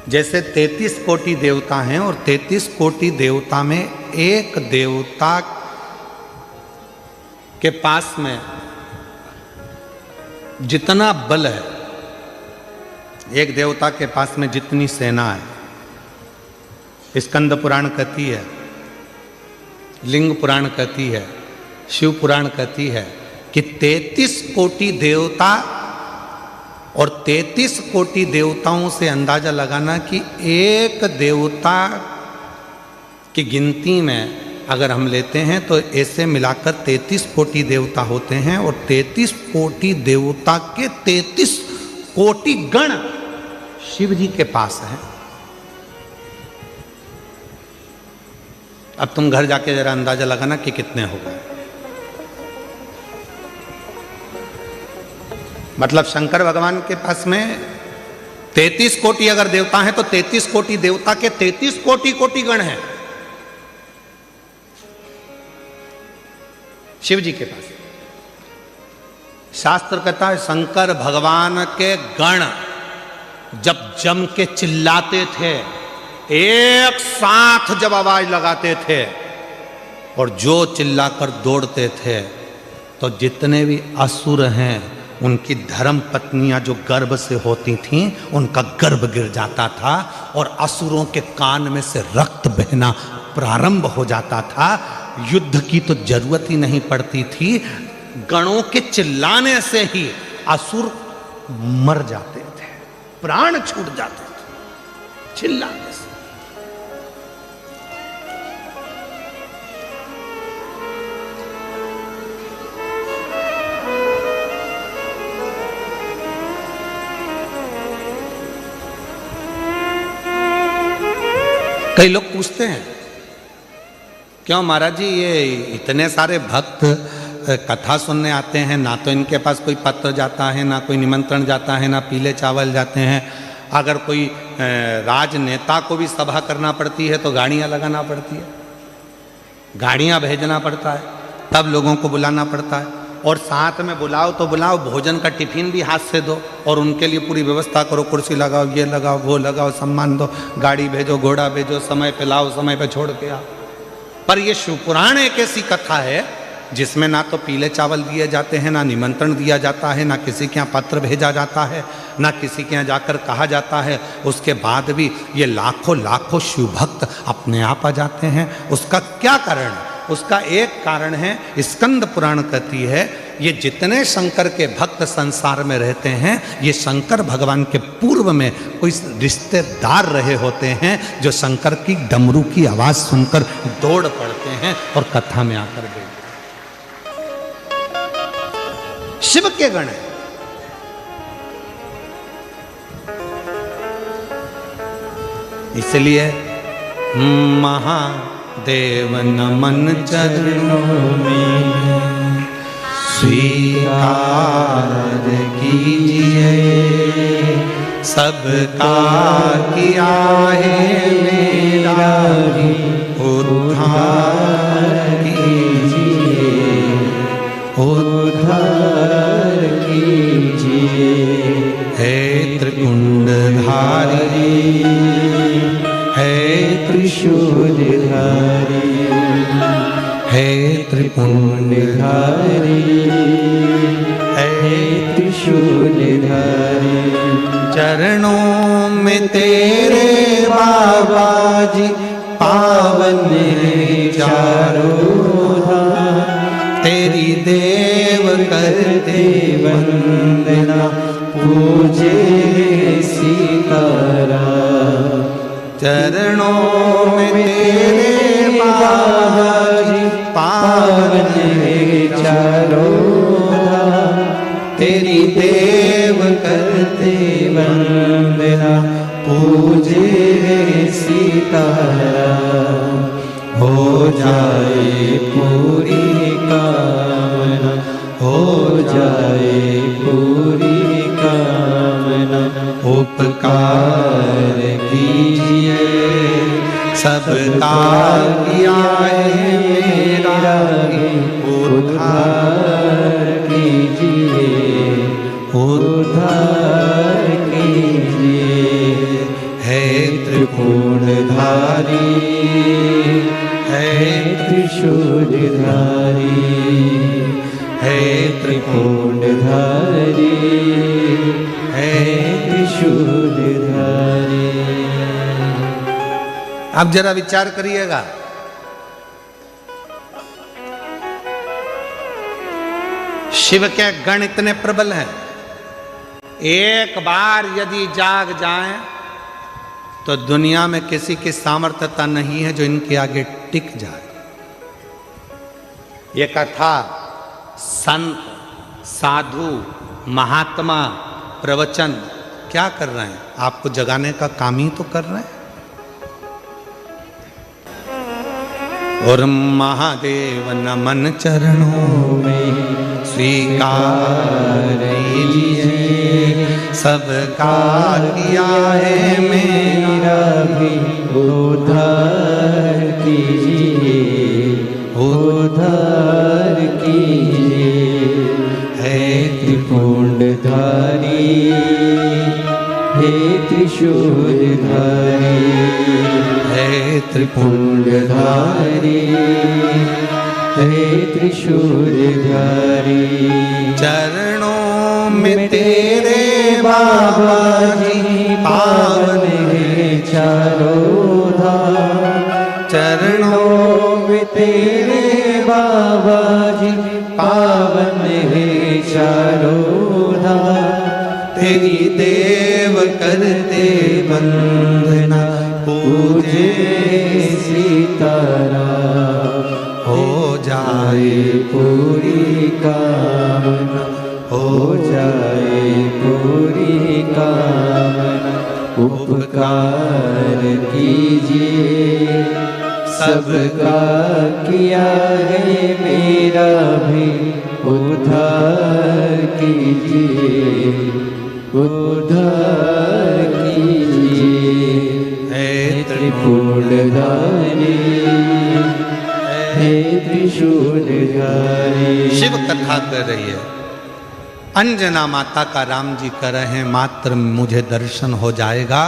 जैसे 33 कोटि देवता हैं, और 33 कोटि देवता में एक देवता के पास में जितना बल है, एक देवता के पास में जितनी सेना है, स्कंद पुराण कहती है, लिंग पुराण कहती है, शिव पुराण कहती है कि 33 कोटि देवता, और 33 कोटि देवताओं से अंदाजा लगाना कि एक देवता की गिनती में अगर हम लेते हैं तो ऐसे मिलाकर 33 कोटि देवता होते हैं, और 33 कोटि देवता के 33 कोटि गण शिव जी के पास हैं। अब तुम घर जाके जरा अंदाजा लगाना कि कितने हो गए। मतलब शंकर भगवान के पास में 33 कोटि अगर देवता हैं तो 33 कोटि देवता के 33 कोटि कोटि गण हैं शिव जी के पास। शास्त्र कहता है शंकर भगवान के गण जब जम के चिल्लाते थे, एक साथ जब आवाज लगाते थे और जो चिल्लाकर दौड़ते थे, तो जितने भी असुर हैं उनकी धर्म पत्नियां जो गर्भ से होती थीं, उनका गर्भ गिर जाता था और असुरों के कान में से रक्त बहना प्रारंभ हो जाता था। युद्ध की तो जरूरत ही नहीं पड़ती थी, गणों के चिल्लाने से ही असुर मर जाते थे, प्राण छूट जाते थे चिल्लाने से। कई लोग पूछते हैं क्यों महाराज जी ये इतने सारे भक्त कथा सुनने आते हैं, ना तो इनके पास कोई पत्र जाता है, ना कोई निमंत्रण जाता है, ना पीले चावल जाते हैं। अगर कोई राजनेता को भी सभा करना पड़ती है तो गाड़ियां लगाना पड़ती है, गाड़ियां भेजना पड़ता है, तब लोगों को बुलाना पड़ता है। और साथ में बुलाओ तो बुलाओ, भोजन का टिफिन भी हाथ से दो और उनके लिए पूरी व्यवस्था करो, कुर्सी लगाओ, ये लगाओ, वो लगाओ, सम्मान दो, गाड़ी भेजो, घोड़ा भेजो, समय पे लाओ, समय पे छोड़ के आओ। पर ये शिव पुराण एक ऐसी कथा है जिसमें ना तो पीले चावल दिए जाते हैं, ना निमंत्रण दिया जाता है, ना किसी के यहाँ पत्र भेजा जाता है, ना किसी के यहाँ जाकर कहा जाता है। उसके बाद भी ये लाखों लाखों शिव भक्त अपने आप आ जाते हैं। उसका क्या कारण है? उसका एक कारण है, स्कंद पुराण कहती है ये जितने शंकर के भक्त संसार में रहते हैं, ये शंकर भगवान के पूर्व में कोई रिश्तेदार रहे होते हैं, जो शंकर की डमरू की आवाज सुनकर दौड़ पड़ते हैं और कथा में आकर बैठते। शिव के गण हैं। इसलिए महादेव नमन चरणों में स्वीकार कीजिए, सबका किया है मेरा भी उद्धार कीजिए, उद्धार कीजिए। हे त्रिपुंडधारी, हे त्रिशूलधारी, हे त्रिपुंडधारी, हे त्रिशूलधारी। चरणों में तेरे बाबा जी पावन चारों धाम, तेरी देव करते वंदना, पूजे सीताराम। चरणों में तेरे बाबा जी पावन चारों धाम, तेरी देव करते वंदना, पूजे सीताराम। हो जाए पूरी कामना, हो जाए पूरी कामना, उपकार कीजिए, सबका किया है मेरा उद्धार कीजिए, उद्धार कीजिए। हे त्रिपुंडधारी, हे त्रिशूलधारी, हे त्रिपुंडधारी, हे त्रिशूलधारी। आप जरा विचार करिएगा, शिव के गण इतने प्रबल हैं, एक बार यदि जाग जाएं तो दुनिया में किसी की सामर्थ्यता नहीं है जो इनके आगे टिक जाए। ये कथा संत, साधु, महात्मा प्रवचन क्या कर रहे हैं? आपको जगाने का काम ही तो कर रहे हैं। और महादेव नमन चरणों में स्वीकार कीजिए, सबका किया है मेरा भी उद्धार कीजिए, उद्धार कीजिए। हे त्रिपुंडधारी, हे त्रिशूलधारी, हे त्रिपुंडधारी, हे त्रिशूलधारी। चरणों में तेरे बाबा जी पावन है चारों धाम, चरणों में तेरे बाबा जी पावन है चारों धाम, तेरी देव करते वंदना, पूजे सीताराम। हो जाए पूरी कामना, हो जाए पूरी कामना, उपकार कीजिए, सबका किया है मेरा भी उद्धार कीजिए, उद्धार कीजिए। हे त्रिपुंडधारी, हे त्रिशूलधारी। शिव कथा कर रही है, अंजना माता का राम जी कर रहे हैं, मात्र मुझे दर्शन हो जाएगा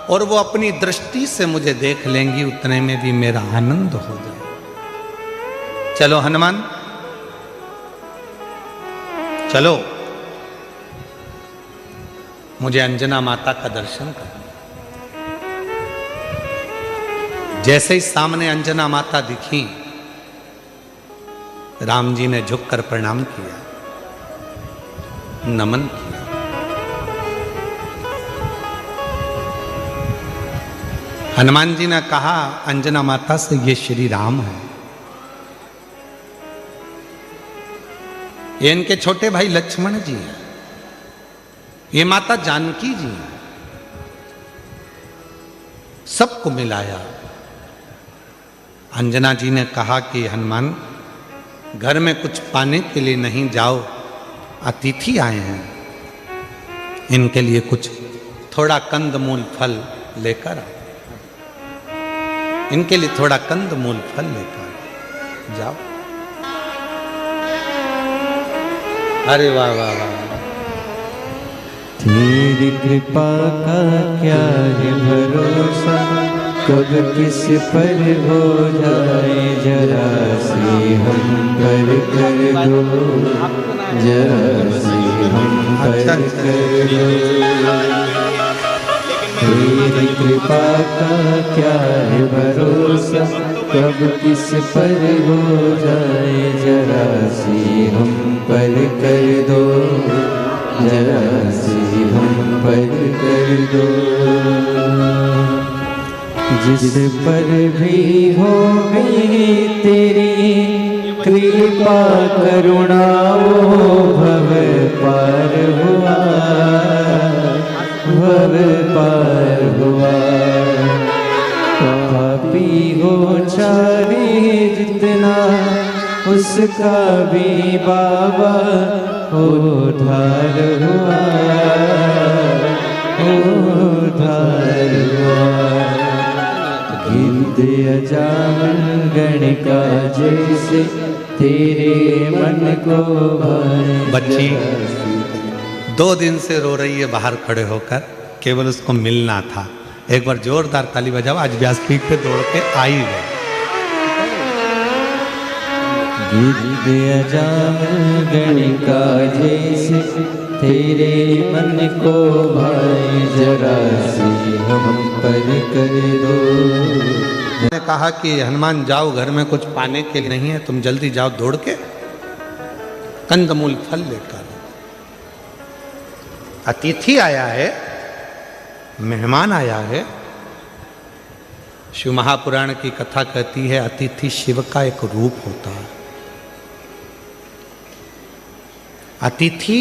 और वो अपनी दृष्टि से मुझे देख लेंगी, उतने में भी मेरा आनंद हो जाएगा। चलो हनुमान, चलो मुझे अंजना माता का दर्शन कर। जैसे ही सामने अंजना माता दिखी, राम जी ने झुककर प्रणाम किया। नमन किया। हनुमान जी ने कहा अंजना माता से, ये श्री राम है, ये इनके छोटे भाई लक्ष्मण जी हैं, ये माता जानकी जी हैं। सबको मिलाया। अंजना जी ने कहा कि हनुमान, घर में कुछ पाने के लिए नहीं जाओ, अतिथि आए हैं, इनके लिए कुछ थोड़ा कंदमूल फल लेकर आओ, इनके लिए थोड़ा कंदमूल फल लेकर जाओ। अरे वाह वाह वाह, तेरी कृपा का क्या है भरोसा, कब किस पर हो जाए जरा सी हम पर कर दो, जरा सी हम पर कर दो। तेरी कृपा का क्या है भरोसा, कब किस पर हो जाए जरा सी हम पर कर दो, जरा सी हम पर कर दो। जिस पर भी हो गई तेरी कृपा करुणा, वो भव पार हुआ, भव पार हुआ। पापी हो चाहे जितना, उसका भी बाबा उद्धार हुआ, उद्धार हुआ। गिद्ध अजामन गणिका जैसे तेरे मन को भाए। बच्ची 2 दिन से रो रही है बाहर खड़े होकर, केवल उसको मिलना था। एक बार जोरदार ताली बजाओ, आज व्यासपीठ पे दौड़ के आई है। गिद्ध अजामन गणिका जैसे तेरे मन को भाए, जरा सी हम पर कर दो। मैंने कहा कि हनुमान जाओ, घर में कुछ पाने के लिए नहीं है, तुम जल्दी जाओ दौड़ के कंदमूल फल लेकर। अतिथि आया है, मेहमान आया है। शिव महापुराण की कथा कहती है अतिथि शिव का एक रूप होता है। अतिथि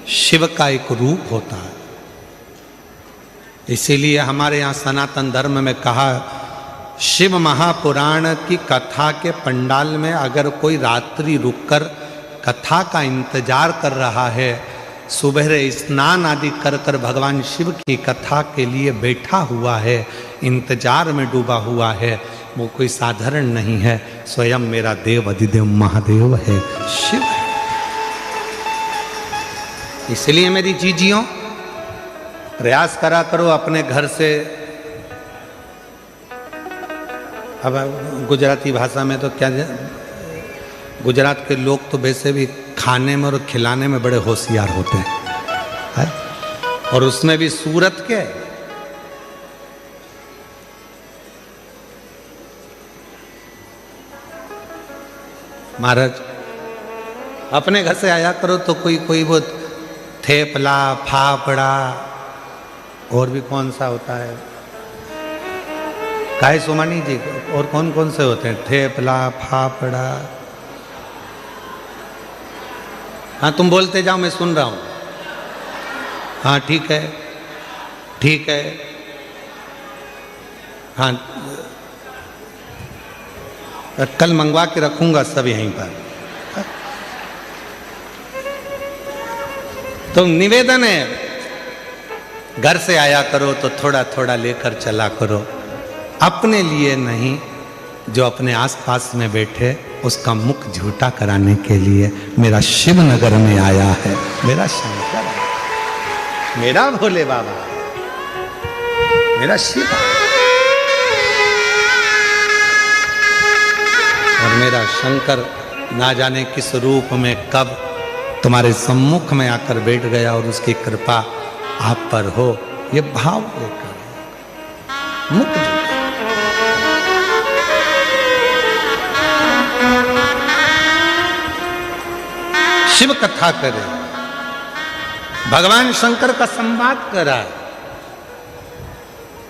शिव का एक रूप होता है। इसीलिए हमारे यहाँ सनातन धर्म में कहा, शिव महापुराण की कथा के पंडाल में अगर कोई रात्रि रुककर कथा का इंतजार कर रहा है, सुबह स्नान आदि कर कर भगवान शिव की कथा के लिए बैठा हुआ है, इंतजार में डूबा हुआ है, वो कोई साधारण नहीं है, स्वयं मेरा देव अधिदेव महादेव है, शिव है। इसलिए मेरी जीजियों, प्रयास करा करो अपने घर से। अब गुजराती भाषा में तो क्या, गुजरात के लोग तो वैसे भी खाने में और खिलाने में बड़े होशियार होते हैं, और उसमें भी सूरत के। महाराज अपने घर से आया करो तो कोई वो थेपला, फाफड़ा, और भी कौन सा होता है, काय सोमानी जी, और कौन कौन से होते हैं, थेपला, फाफड़ा। हाँ तुम बोलते जाओ, मैं सुन रहा हूँ। हाँ ठीक है, ठीक है। हाँ कल मंगवा के रखूंगा सब यहीं पर। तो निवेदन है, घर से आया करो तो थोड़ा थोड़ा लेकर चला करो, अपने लिए नहीं, जो अपने आसपास में बैठे उसका मुख झूठा कराने के लिए मेरा शिव नगर में आया है, मेरा शंकर, मेरा भोले बाबा, मेरा शिव, और मेरा शंकर ना जाने किस रूप में कब तुम्हारे सम्मुख में आकर बैठ गया, और उसकी कृपा आप पर हो, ये भाव लेकर मुख झूठा। शिव कथा करें, भगवान शंकर का संवाद कर रहा है।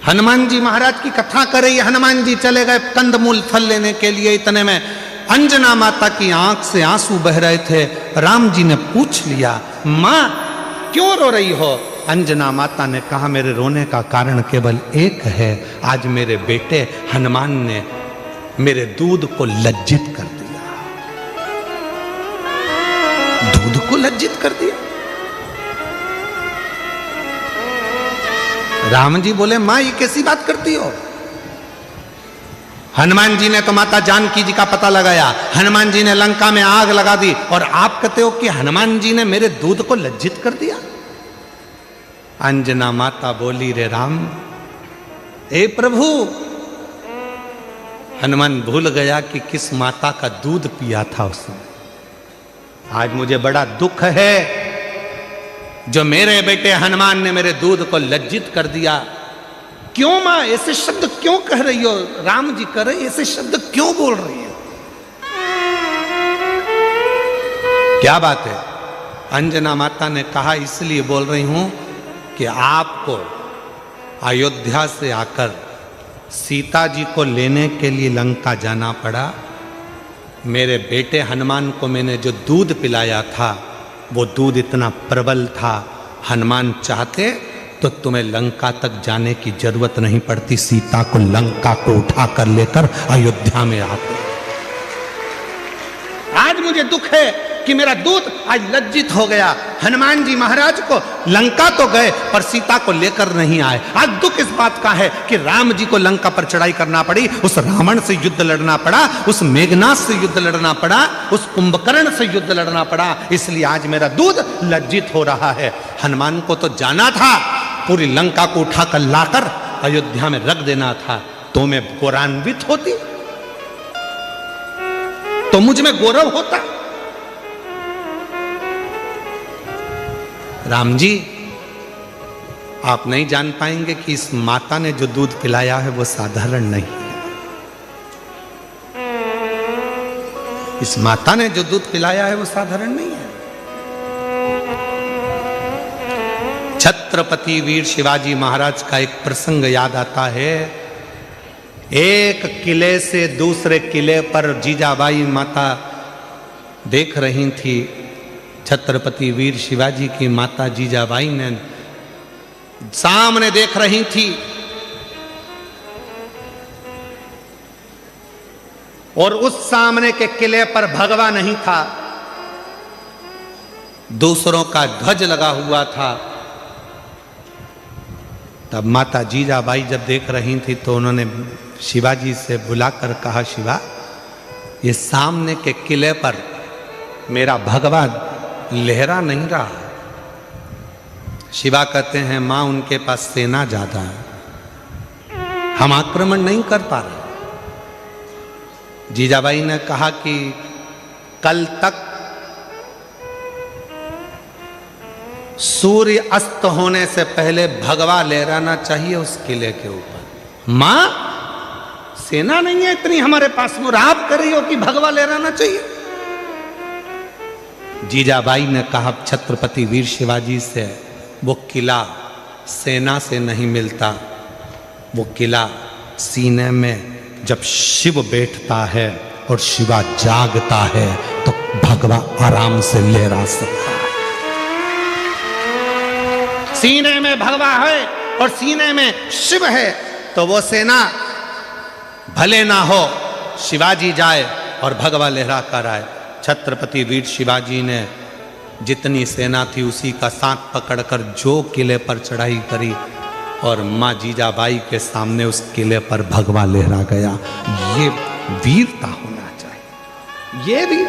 हनुमान जी महाराज की कथा कर रही है। हनुमान जी चले गए कंदमूल फल लेने के लिए, इतने में अंजना माता की आंख से आंसू बह रहे थे। राम जी ने पूछ लिया, मां क्यों रो रही हो? अंजना माता ने कहा, मेरे रोने का कारण केवल एक है, आज मेरे बेटे हनुमान ने मेरे दूध को लज्जित कर दिया। दूध को लज्जित कर दिया? राम जी बोले, मां ये कैसी बात करती हो? हनुमान जी ने तो माता जानकी जी का पता लगाया, हनुमान जी ने लंका में आग लगा दी, और आप कहते हो कि हनुमान जी ने मेरे दूध को लज्जित कर दिया? अंजना माता बोली, रे राम, हे प्रभु, हनुमान भूल गया कि किस माता का दूध पिया था उसने। आज मुझे बड़ा दुख है जो मेरे बेटे हनुमान ने मेरे दूध को लज्जित कर दिया। क्यों मां ऐसे शब्द क्यों कह रही हो? राम जी कह रहे, ऐसे शब्द क्यों बोल रही हो? क्या बात है? अंजना माता ने कहा, इसलिए बोल रही हूं कि आपको अयोध्या से आकर सीता जी को लेने के लिए लंका जाना पड़ा। मेरे बेटे हनुमान को मैंने जो दूध पिलाया था वो दूध इतना प्रबल था, हनुमान चाहते तो तुम्हें लंका तक जाने की जरूरत नहीं पड़ती, सीता को लंका को उठाकर लेकर अयोध्या में आते। आज मुझे दुख है कि मेरा दूध आज लज्जित हो गया। हनुमान जी महाराज को लंका तो गए पर सीता को लेकर नहीं आए। आज दुख इस बात का है कि राम जी को लंका पर चढ़ाई करना पड़ी, उस रावण से युद्ध लड़ना पड़ा, उस मेघनाथ से युद्ध लड़ना पड़ा, उस कुंभकर्ण से युद्ध लड़ना पड़ा, इसलिए आज मेरा दूध लज्जित हो रहा है। हनुमान को तो जाना था, पूरी लंका को उठाकर लाकर अयोध्या में रख देना था, तो मैं गौरवान्वित होती, तो मुझ में गौरव होता। राम जी, आप नहीं जान पाएंगे कि इस माता ने जो दूध पिलाया है वो साधारण नहीं है। इस माता ने जो दूध पिलाया है वो साधारण नहीं है। छत्रपति वीर शिवाजी महाराज का एक प्रसंग याद आता है। एक किले से दूसरे किले पर जीजाबाई माता देख रही थी। छत्रपति वीर शिवाजी की माता जीजाबाई ने सामने देख रही थी और उस सामने के किले पर भगवा नहीं था, दूसरों का ध्वज लगा हुआ था। तब माता जीजाबाई जब देख रही थी तो उन्होंने शिवाजी से बुलाकर कहा, शिवा, ये सामने के किले पर मेरा भगवा लहरा नहीं रहा। शिवा कहते हैं, मां उनके पास सेना ज्यादा है, हम आक्रमण नहीं कर पा रहे। जीजाबाई ने कहा कि कल तक सूर्य अस्त होने से पहले भगवा लहराना चाहिए उस किले के ऊपर। मां, सेना नहीं है इतनी हमारे पास, और आप कर रही हो कि भगवा लहराना चाहिए। जीजाबाई ने कहा छत्रपति वीर शिवाजी से, वो किला सेना से नहीं मिलता, वो किला सीने में जब शिव बैठता है और शिवा जागता है तो भगवा आराम से लहरा सकता है। सीने में भगवा है और सीने में शिव है तो वो सेना भले ना हो, शिवाजी जाए और भगवा लहरा कर आए। छत्रपति वीर शिवाजी ने जितनी सेना थी उसी का साथ पकड़कर जो किले पर चढ़ाई करी और मां जीजाबाई के सामने उस किले पर भगवा लहरा गया। ये वीरता होना चाहिए, ये वीर।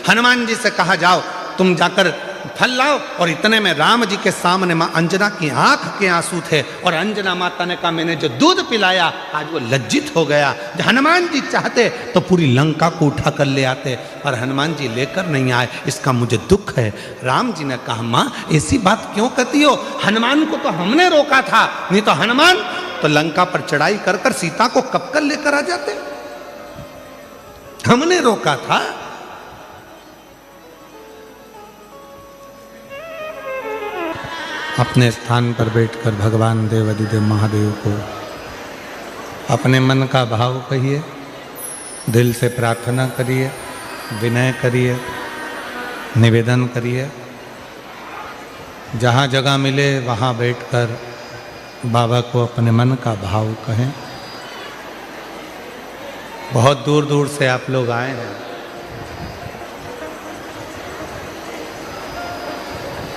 हनुमान जी से कहा, जाओ तुम जाकर फल लाओ, और इतने में राम जी के सामने मां अंजना की आंख के आंसू थे और अंजना माता ने कहा, मैंने जो दूध पिलाया आज वो लज्जित हो गया। हनुमान जी चाहते तो पूरी लंका को उठा कर ले आते, पर हनुमान जी लेकर नहीं आए, इसका मुझे दुख है। राम जी ने कहा, मां ऐसी बात क्यों कहती हो? हनुमान को तो हमने रोका था, नहीं तो हनुमान तो लंका पर चढ़ाई कर कर सीता को कब कर लेकर आ जाते, हमने रोका था। अपने स्थान पर बैठकर भगवान देवाधिदेव महादेव को अपने मन का भाव कहिए, दिल से प्रार्थना करिए, विनय करिए, निवेदन करिए। जहाँ जगह मिले वहाँ बैठकर बाबा को अपने मन का भाव कहें। बहुत दूर दूर से आप लोग आए हैं।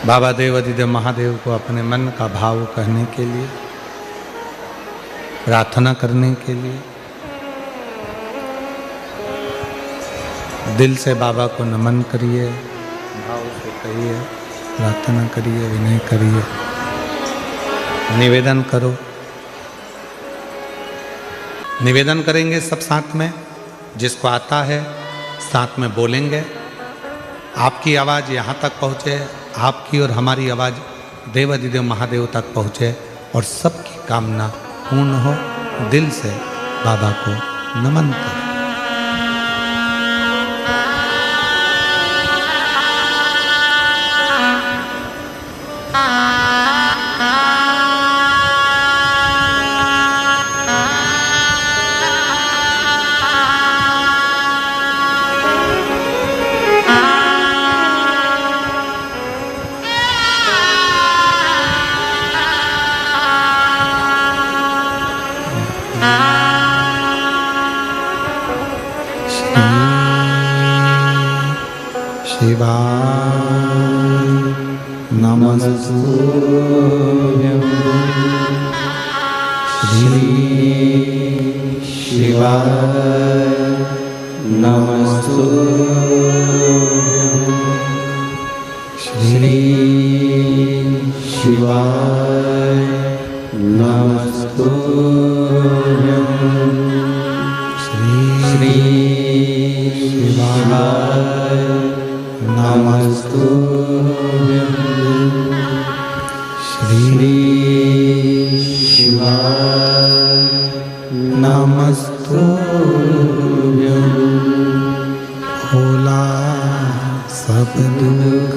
बाबा देवाधिदेव महादेव को अपने मन का भाव कहने के लिए, प्रार्थना करने के लिए, दिल से बाबा को नमन करिए, भाव से कहिए, प्रार्थना करिए, विनय करिए, निवेदन करो। निवेदन करेंगे सब साथ में, जिसको आता है साथ में बोलेंगे। आपकी आवाज़ यहाँ तक पहुँचे, आपकी और हमारी आवाज़ देवाधिदेव महादेव तक पहुँचे और सबकी कामना पूर्ण हो। दिल से बाबा को नमन करें। शिवाय नमस्तुभ्यं। श्री शिवाय नमस्तुभ्यं। श्री शिवाय नमस्तुभ्यं। श्री शिवाय नमस्तुभ्यं। श्री शिवाय नमस्तुभ्यं। भोला सब दुख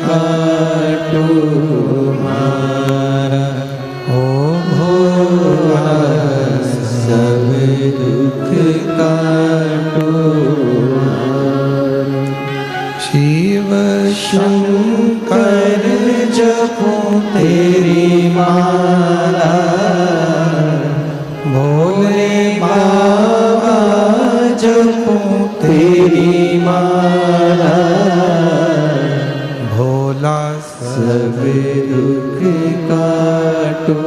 काटो मारा, ओ भोला सब दुख काटो। शिव शंकर जपो तेरी माला, भोले बाबा जपो तेरी माला। भोला सब दुख काटो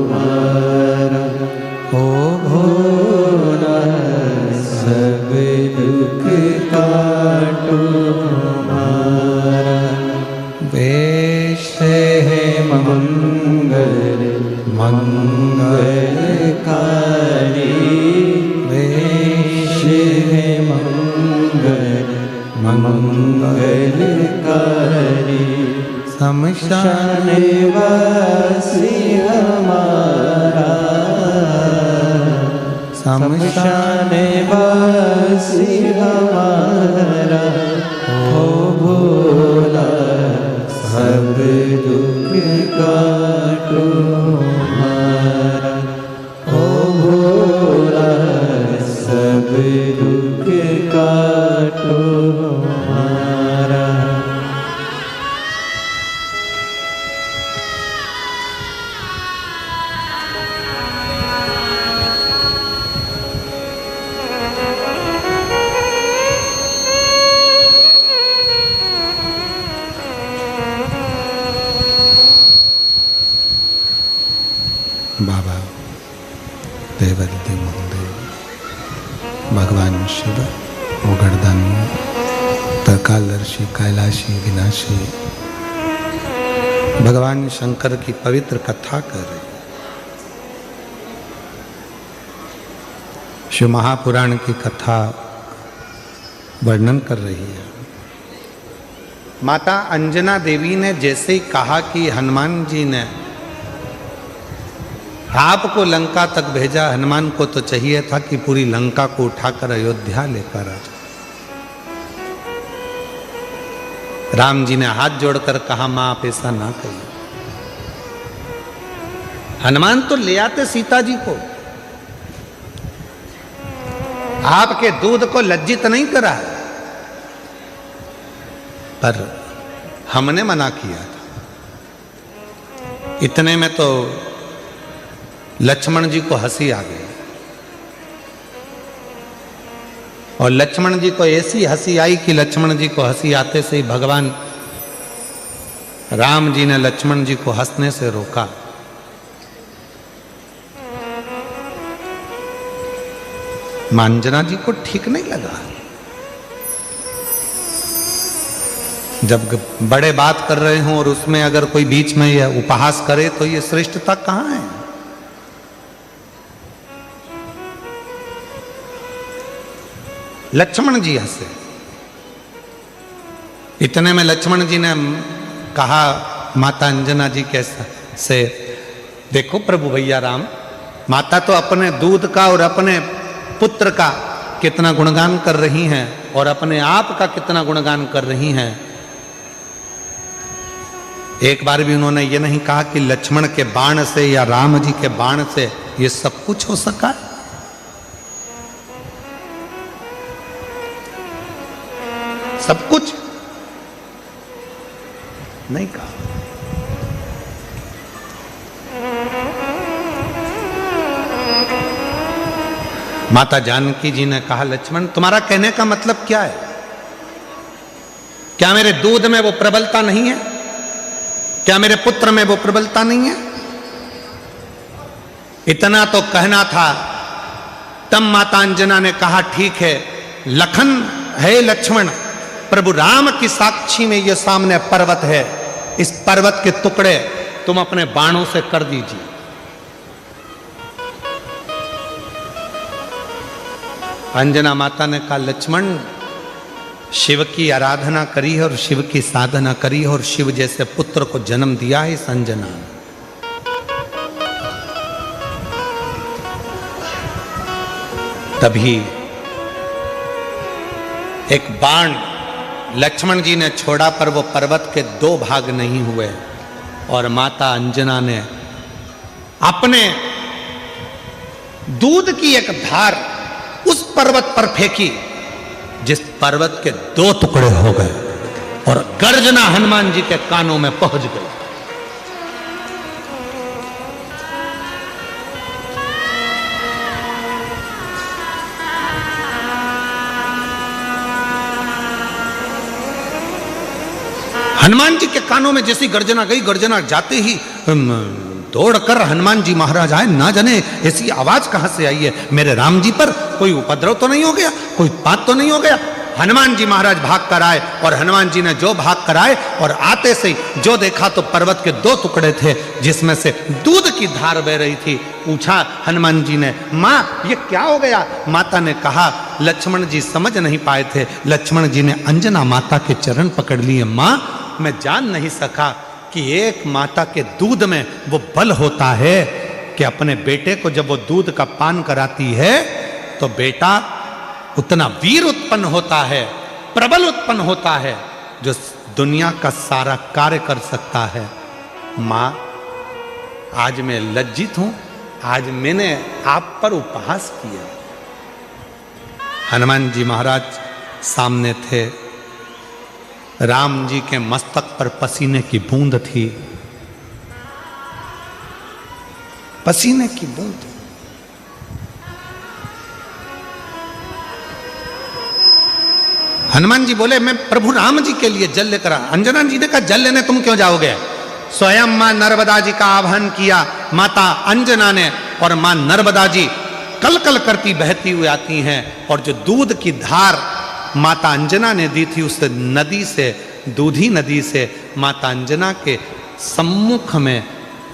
मारा, ओ भोला सब दुख काटो मारा। वेश है मंगल मंगलकारी, वेश है मंगल मंगलकारी। शमशान वासी हमारा, शमशान वासी हमारा। हो भोला सब दुख काटो मारा, हो भोला सब दुख काटो मारा। बाबा देवाधिदेव महादेव, भगवान शिव, ओगड़दानी, त्रिकालदर्शी, कैलाशी, विनाशी, भगवान शंकर की पवित्र कथा कर रहे। शिव महापुराण की कथा वर्णन कर रही है। माता अंजना देवी ने जैसे ही कहा कि हनुमान जी ने आपको लंका तक भेजा, हनुमान को तो चाहिए था कि पूरी लंका को उठाकर अयोध्या लेकर आ जाए। राम जी ने हाथ जोड़कर कहा, मां आप ऐसा ना कहिए, हनुमान तो ले आते सीता जी को, आपके दूध को लज्जित नहीं करा, पर हमने मना किया था। इतने में तो लक्ष्मण जी को हंसी आ गई, और लक्ष्मण जी को ऐसी हंसी आई कि लक्ष्मण जी को हंसी आते से ही भगवान राम जी ने लक्ष्मण जी को हंसने से रोका। अंजना जी को ठीक नहीं लगा। जब बड़े बात कर रहे हों और उसमें अगर कोई बीच में यह उपहास करे तो ये श्रेष्ठता कहां है? लक्ष्मण जी हंसे। इतने में लक्ष्मण जी ने कहा माता अंजना जी के से, देखो प्रभु भैया राम, माता तो अपने दूध का और अपने पुत्र का कितना गुणगान कर रही हैं और अपने आप का कितना गुणगान कर रही हैं। एक बार भी उन्होंने ये नहीं कहा कि लक्ष्मण के बाण से या राम जी के बाण से ये सब कुछ हो सका। सब कुछ नहीं कहा। माता जानकी जी ने कहा लक्ष्मण तुम्हारा कहने का मतलब क्या है? क्या मेरे दूध में वो प्रबलता नहीं है? क्या मेरे पुत्र में वो प्रबलता नहीं है? इतना तो कहना था। तब माता अंजना ने कहा ठीक है लखन है लक्ष्मण, प्रभु राम की साक्षी में ये सामने पर्वत है, इस पर्वत के टुकड़े तुम अपने बाणों से कर दीजिए। अंजना माता ने कहा लक्ष्मण शिव की आराधना करी है और शिव की साधना करी है और शिव जैसे पुत्र को जन्म दिया है इस अंजना ने। तभी एक बाण लक्ष्मण जी ने छोड़ा पर वो पर्वत के दो भाग नहीं हुए और माता अंजना ने अपने दूध की एक धार उस पर्वत पर फेंकी जिस पर्वत के दो टुकड़े हो गए और गर्जना हनुमान जी के कानों में पहुंच गई। हनुमान जी के कानों में जैसी गर्जना गई, गर्जना जाते ही दौड़कर हनुमान जी महाराज आए। ना जाने ऐसी आवाज कहां से आई है, मेरे राम जी पर कोई उपद्रव तो नहीं हो गया, कोई बात तो नहीं हो गया। हनुमान जी महाराज भाग कर आए और हनुमान जी ने जो भाग कर आए और आते से जो देखा तो पर्वत के दो टुकड़े थे जिसमें से दूध की धार बह रही थी। पूछा हनुमान जी ने मां ये क्या हो गया? माता ने कहा लक्ष्मण जी समझ नहीं पाए थे। लक्ष्मण जी ने अंजना माता के चरण पकड़ लिए। मां मैं जान नहीं सका कि एक माता के दूध में वो बल होता है कि अपने बेटे को जब वो दूध का पान कराती है तो बेटा उतना वीर उत्पन्न होता है, प्रबल उत्पन्न होता है जो दुनिया का सारा कार्य कर सकता है। मां आज मैं लज्जित हूं, आज मैंने आप पर उपहास किया। हनुमान जी महाराज सामने थे, राम जी के मस्तक पर पसीने की बूंद थी, पसीने की बूंद। हनुमान जी बोले मैं प्रभु राम जी के लिए जल लेकर। अंजना जी ने कहा जल लेने तुम क्यों जाओगे? स्वयं मां नर्मदा जी का आह्वान किया माता अंजना ने और मां नर्मदा जी कल कल करती बहती हुई आती हैं और जो दूध की धार माता अंजना ने दी थी उस नदी से, दूधी नदी से माता अंजना के सम्मुख में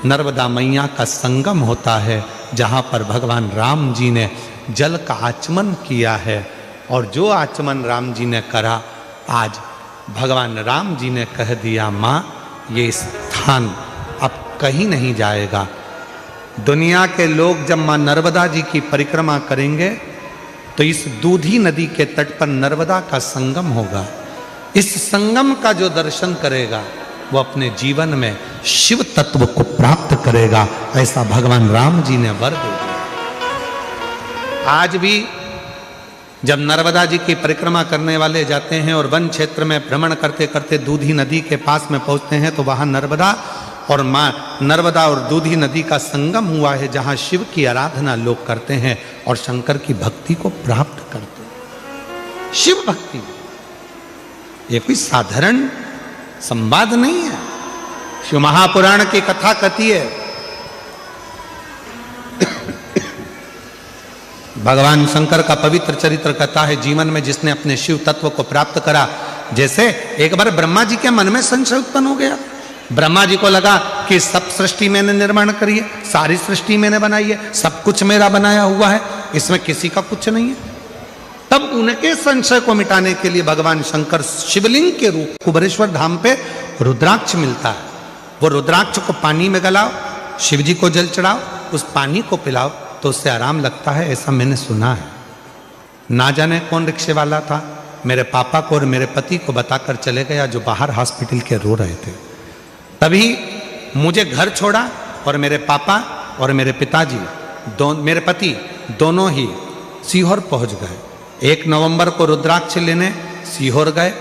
नर्मदा मैया का संगम होता है जहाँ पर भगवान राम जी ने जल का आचमन किया है। और जो आचमन राम जी ने करा आज भगवान राम जी ने कह दिया माँ ये स्थान अब कहीं नहीं जाएगा। दुनिया के लोग जब माँ नर्मदा जी की परिक्रमा करेंगे तो इस दूधी नदी के तट पर नर्मदा का संगम होगा। इस संगम का जो दर्शन करेगा वो अपने जीवन में शिव तत्व को प्राप्त करेगा, ऐसा भगवान राम जी ने वर दे दिया। आज भी जब नर्मदा जी की परिक्रमा करने वाले जाते हैं और वन क्षेत्र में भ्रमण करते करते दूधी नदी के पास में पहुंचते हैं, तो वहां नर्मदा और मां नर्मदा और दूधी नदी का संगम हुआ है, जहां शिव की आराधना लोग करते हैं और शंकर की भक्ति को प्राप्त करते हैं। शिव भक्ति ये कोई साधारण संवाद नहीं है। शिव महापुराण की कथा कथी है, भगवान शंकर का पवित्र चरित्र कथा है। जीवन में जिसने अपने शिव तत्व को प्राप्त करा, जैसे एक बार ब्रह्मा जी के मन में संशय उत्पन्न हो गया। ब्रह्मा जी को लगा कि सब सृष्टि मैंने निर्माण करी है, सारी सृष्टि मैंने बनाई है, सब कुछ मेरा बनाया हुआ है, इसमें किसी का कुछ नहीं है। तब उनके संशय को मिटाने के लिए भगवान शंकर शिवलिंग के रूप कुबेरेश्वर धाम पे रुद्राक्ष मिलता है। वो रुद्राक्ष को पानी में गलाओ, शिव जी को जल चढ़ाओ, उस पानी को पिलाओ तो उससे आराम लगता है, ऐसा मैंने सुना है। ना जाने कौन रिक्शे वाला था, मेरे पापा को और मेरे पति को बताकर चले गया, जो बाहर हॉस्पिटल के रो रहे थे। तभी मुझे घर छोड़ा और मेरे पापा और मेरे पिताजी मेरे पति दोनों ही सीहोर पहुंच गए। 1 नवंबर को रुद्राक्ष लेने सीहोर गए,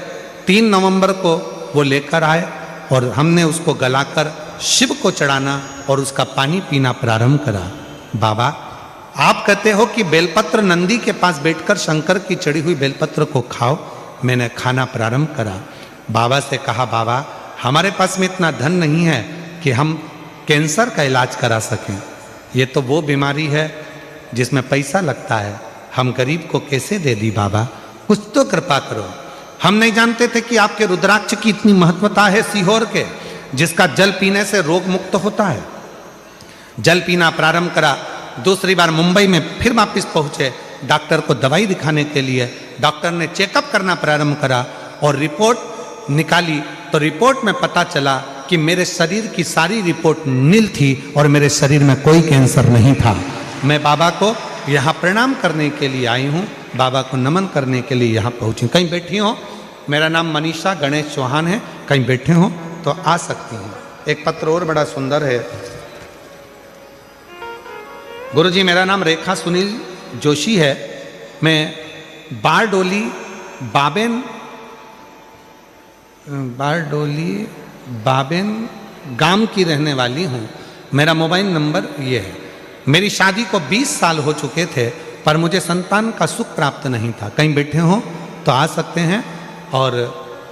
3 नवंबर को वो लेकर आए और हमने उसको गलाकर शिव को चढ़ाना और उसका पानी पीना प्रारंभ करा। बाबा, आप कहते हो कि बेलपत्र नंदी के पास बैठकर शंकर की चढ़ी हुई बेलपत्र को खाओ। मैंने खाना प्रारंभ करा। बाबा से कहा, बाबा हमारे पास में इतना धन नहीं है कि हम कैंसर का इलाज करा सकें। ये तो वो बीमारी है जिसमें पैसा लगता है, हम गरीब को कैसे दे दी बाबा, कुछ तो कृपा करो। हम नहीं जानते थे कि आपके रुद्राक्ष की इतनी महत्वता है सीहोर के, जिसका जल पीने से रोग मुक्त होता है। जल पीना प्रारंभ करा। दूसरी बार मुंबई में फिर वापिस पहुंचे डॉक्टर को दवाई दिखाने के लिए। डॉक्टर ने चेकअप करना प्रारंभ करा और रिपोर्ट निकाली, तो रिपोर्ट में पता चला कि मेरे शरीर की सारी रिपोर्ट नील थी और मेरे शरीर में कोई कैंसर नहीं था। मैं बाबा को यहाँ प्रणाम करने के लिए आई हूँ, बाबा को नमन करने के लिए यहाँ पहुँची। कहीं बैठी हो, मेरा नाम मनीषा गणेश चौहान है, कहीं बैठे हो तो आ सकती हैं। एक पत्र और बड़ा सुंदर है। गुरुजी, मेरा नाम रेखा सुनील जोशी है, मैं बारडोली बाबेन गांव की रहने वाली हूँ। मेरा मोबाइल नंबर ये है। मेरी शादी को 20 साल हो चुके थे, पर मुझे संतान का सुख प्राप्त नहीं था। कहीं बैठे हो तो आ सकते हैं, और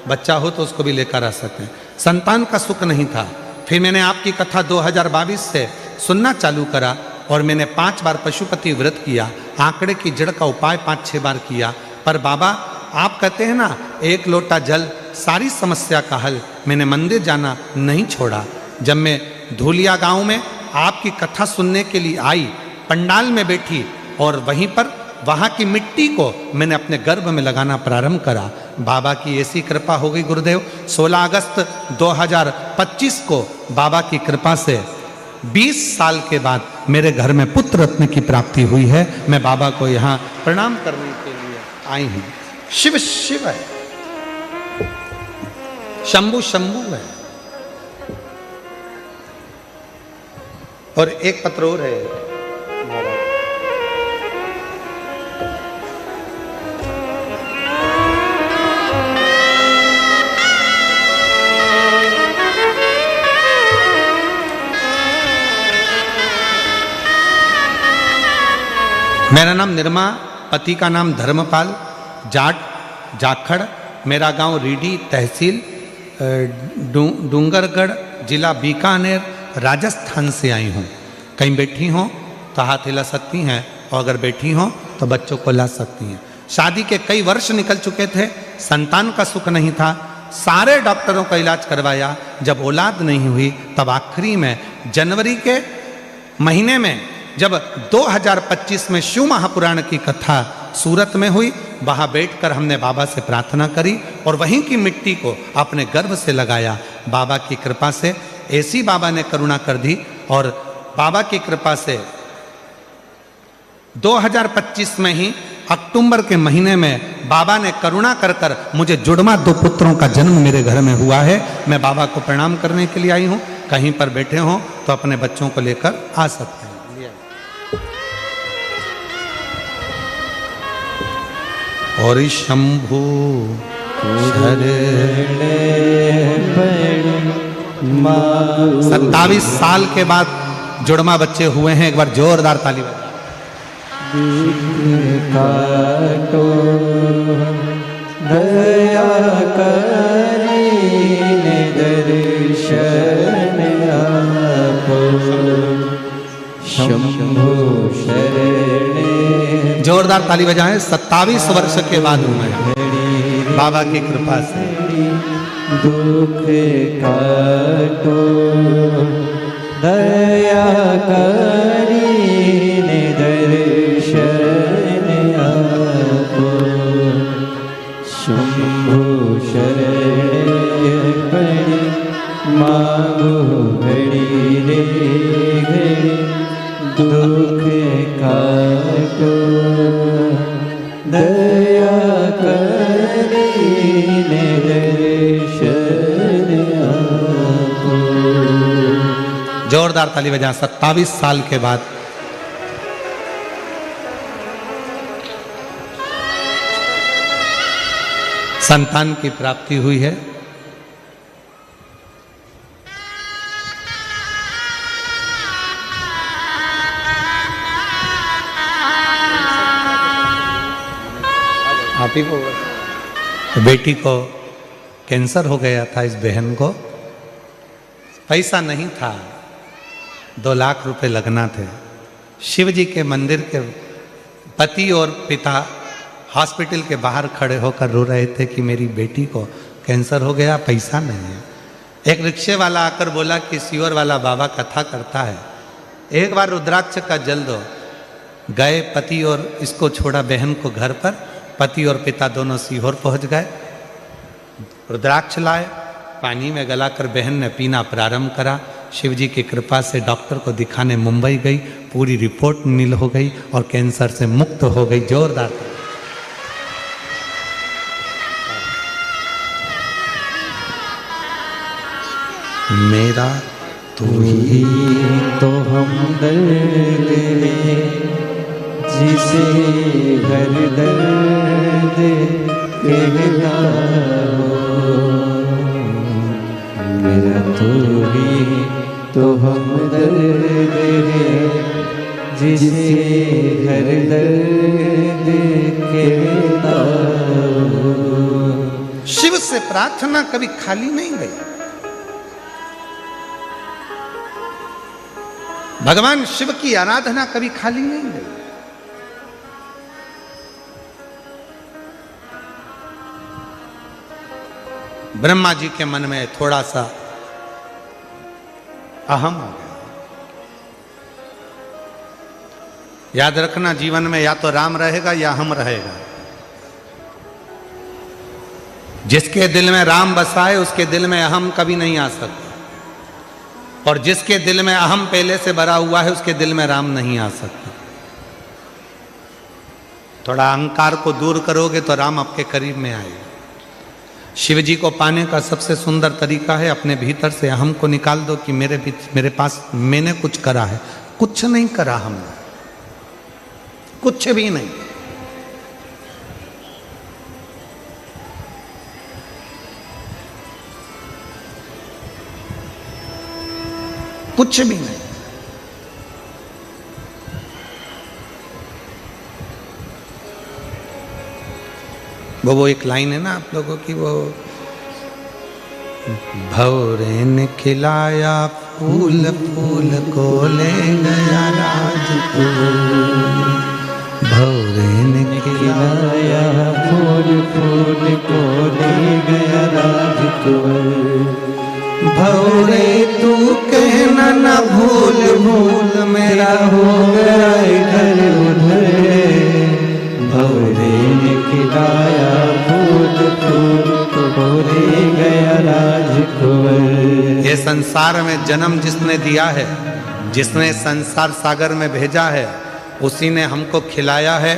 बच्चा हो तो उसको भी लेकर आ सकते हैं। संतान का सुख नहीं था। फिर मैंने आपकी कथा 2022 से सुनना चालू करा और मैंने 5 बार पशुपति व्रत किया, आंकड़े की जड़ का उपाय 5-6 बार किया। पर बाबा, आप कहते हैं ना, 1 लोटा जल सारी समस्या का हल। मैंने मंदिर जाना नहीं छोड़ा। जब मैं धूलिया गांव में आपकी कथा सुनने के लिए आई, पंडाल में बैठी और वहीं पर वहाँ की मिट्टी को मैंने अपने गर्भ में लगाना प्रारंभ करा। बाबा की ऐसी कृपा हो गई गुरुदेव, 16 अगस्त 2025 को बाबा की कृपा से 20 साल के बाद मेरे घर में पुत्र रत्न की प्राप्ति हुई है। मैं बाबा को यहाँ प्रणाम करने के लिए आई हूँ। शिव शिव है, शंभु शंभु है। और एक पत्र और है। मेरा नाम निर्मा, पति का नाम धर्मपाल, जाट जाखड़, मेरा गांव रीडी, तहसील डूंगरगढ़, जिला बीकानेर, राजस्थान से आई हूँ। कहीं बैठी हो तो हाथ हिला सकती हैं, और अगर बैठी हो तो बच्चों को ला सकती हैं। शादी के कई वर्ष निकल चुके थे, संतान का सुख नहीं था, सारे डॉक्टरों का इलाज करवाया। जब औलाद नहीं हुई, तब आखिरी में जनवरी के महीने में जब 2025 में शिव महापुराण की कथा सूरत में हुई, वहाँ बैठकर हमने बाबा से प्रार्थना करी और वहीं की मिट्टी को अपने गर्भ से लगाया। बाबा की कृपा से ऐसी बाबा ने करुणा कर दी, और बाबा की कृपा से 2025 में ही अक्टूबर के महीने में बाबा ने करुणा कर मुझे जुड़वा 2 पुत्रों का जन्म मेरे घर में हुआ है। मैं बाबा को प्रणाम करने के लिए आई हूँ। कहीं पर बैठे हों तो अपने बच्चों को लेकर आ सकते हैं। और शंभु शरण 27 साल के बाद जुड़मा बच्चे हुए हैं। एक बार जोरदार ताली बजाओ। काटो दया करीने दर्शन आपो शंभु शरणे। जोरदार ताली बजाएं। 27 वर्ष के बाद हुए हैं बाबा की कृपा से। दुख काटो दया करीने दर्शन आपो शंभु शरण मांगो घड़ी रे घड़ी दुख काटो दया करीने दर्शन आपो। जोरदार ताली बजाएं। 27 साल के बाद संतान की प्राप्ति हुई है। आप ही को बेटी को कैंसर हो गया था। इस बहन को पैसा नहीं था, 2 लाख रुपए लगना थे। शिव जी के मंदिर के पति और पिता हॉस्पिटल के बाहर खड़े होकर रो रहे थे कि मेरी बेटी को कैंसर हो गया, पैसा नहीं है। एक रिक्शे वाला आकर बोला कि सीवर वाला बाबा कथा करता है, एक बार रुद्राक्ष का जल दो। गए पति और इसको छोड़ा बहन को घर पर। पति और पिता दोनों सीहोर पहुंच गए। रुद्राक्ष लाए, पानी में गलाकर बहन ने पीना प्रारंभ करा। शिव जी की कृपा से डॉक्टर को दिखाने मुंबई गई। पूरी रिपोर्ट नील हो गई और कैंसर से मुक्त हो गई। जोरदार। मेरा तू ही तो हमदर्द है जिसे हर दर्द कहता हो। मेरा तू ही तो हमदर्द है जिसे हर दर्द कहता हो। शिव से प्रार्थना कभी खाली नहीं गई। भगवान शिव की आराधना कभी खाली नहीं गई। ब्रह्मा जी के मन में थोड़ा सा अहम आ गया। याद रखना, जीवन में या तो राम रहेगा या हम रहेगा। जिसके दिल में राम बसा है उसके दिल में अहम कभी नहीं आ सकता, और जिसके दिल में अहम पहले से भरा हुआ है उसके दिल में राम नहीं आ सकता। थोड़ा अहंकार को दूर करोगे तो राम आपके करीब में आएगा। शिव जी को पाने का सबसे सुंदर तरीका है अपने भीतर से अहम को निकाल दो कि मेरे पास मैंने कुछ करा है। कुछ नहीं करा हमने, कुछ भी नहीं। कुछ भी नहीं। वो एक लाइन है ना आप लोगों की, वो भौरे ने खिलाया फूल, फूल को ले गया राजकुमार। भौरे ने खिलाया फूल, फूल को ले गया राजकुमार। भौरे तू कहना न भूल, भूल मेरा हो गया इधर उधर। भौरे ने खिलाया फूल, फूल को ले गया राजकुमार। ये संसार में जन्म जिसने दिया है, जिसने संसार सागर में भेजा है, उसी ने हमको खिलाया है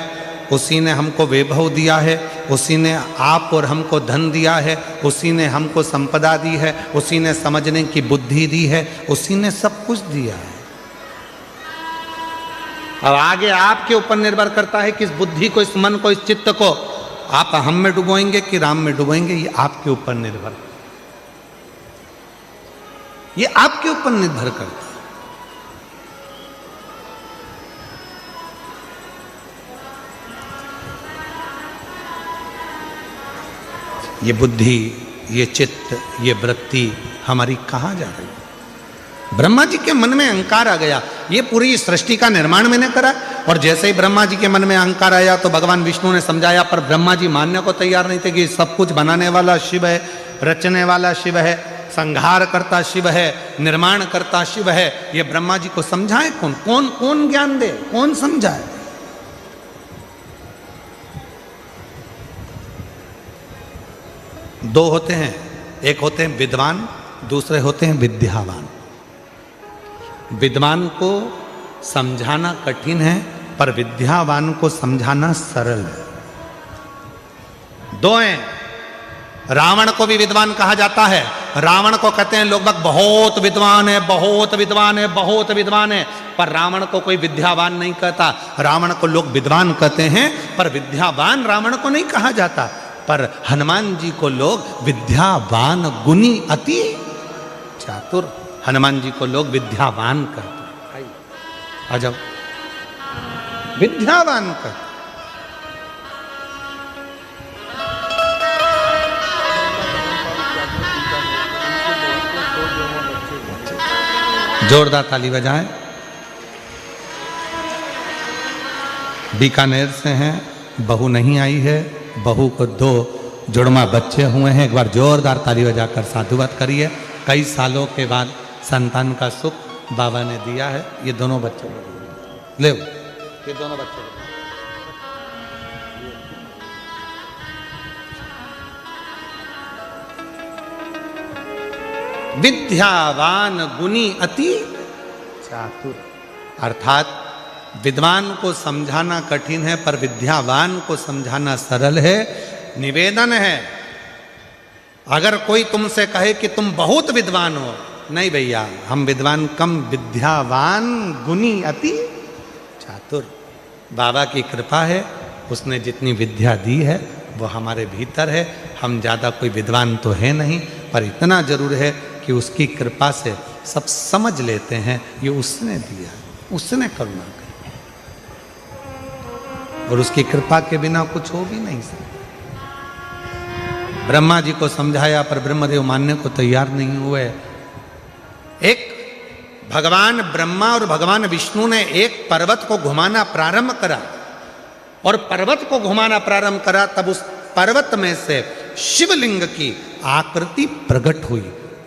उसी ने हमको वैभव दिया है, उसी ने आप और हमको धन दिया है, उसी ने हमको संपदा दी है, उसी ने समझने की बुद्धि दी है, उसी ने सब कुछ दिया है। अब आगे आपके ऊपर निर्भर करता है कि इस बुद्धि को, इस मन को, इस चित्त को आप हम में डुबोएंगे कि राम में डुबोएंगे, ये आपके ऊपर निर्भर, ये आपके ऊपर निर्भर करता है। ये बुद्धि, ये चित्त, ये वृत्ति हमारी कहाँ जा रही है? ब्रह्मा जी के मन में अहंकार आ गया, ये पूरी सृष्टि का निर्माण मैंने करा, और जैसे ही ब्रह्मा जी के मन में अहंकार आया तो भगवान विष्णु ने समझाया, पर ब्रह्मा जी मानने को तैयार नहीं थे कि सब कुछ बनाने वाला शिव है, रचने वाला शिव है, संहार करता शिव है, निर्माण करता शिव है। ये ब्रह्मा जी को समझाए कौन? कौन कौन ज्ञान दे, कौन समझाए? दो होते हैं, एक होते हैं विद्वान, दूसरे होते हैं विद्यावान। विद्वान को समझाना कठिन है, पर विद्यावान को समझाना सरल है। दो हैं। रावण को भी विद्वान कहा जाता है। रावण को कहते हैं लोग बहुत विद्वान है, बहुत विद्वान है, बहुत विद्वान है, पर रावण को कोई विद्यावान नहीं कहता। रावण को लोग विद्वान कहते हैं, पर विद्यावान रावण को नहीं कहा जाता। पर हनुमान जी को लोग विद्यावान गुणी अति चातुर, हनुमान जी को लोग विद्यावान कहते हैं। आ जाओ, विद्यावान कहते। जोरदार ताली बजाएं। बीकानेर से हैं, बहू नहीं आई है, बहू को 2 जुड़वा बच्चे हुए हैं। एक बार जोरदार ताली बजाकर साधुवाद करिए। कई सालों के बाद संतान का सुख बाबा ने दिया है। ये दोनों बच्चे ले, ये दोनों बच्चे विद्यावान गुणी अति चातुर, अर्थात विद्वान को समझाना कठिन है, पर विद्यावान को समझाना सरल है। निवेदन है, अगर कोई तुमसे कहे कि तुम बहुत विद्वान हो, नहीं भैया, हम विद्वान कम, विद्यावान गुणी अति चातुर। बाबा की कृपा है, उसने जितनी विद्या दी है वो हमारे भीतर है। हम ज़्यादा कोई विद्वान तो है नहीं, पर इतना जरूर है कि उसकी कृपा से सब समझ लेते हैं, ये उसने दिया, उसने करुणा की, और उसकी कृपा के बिना कुछ हो भी नहीं सकता। ब्रह्मा जी को समझाया, पर ब्रह्मदेव मानने को तैयार नहीं हुए। एक भगवान ब्रह्मा और भगवान विष्णु ने एक पर्वत को घुमाना प्रारंभ करा, और पर्वत को घुमाना प्रारंभ करा, तब उस पर्वत में से शिवलिंग की आकृति प्रकट हुई।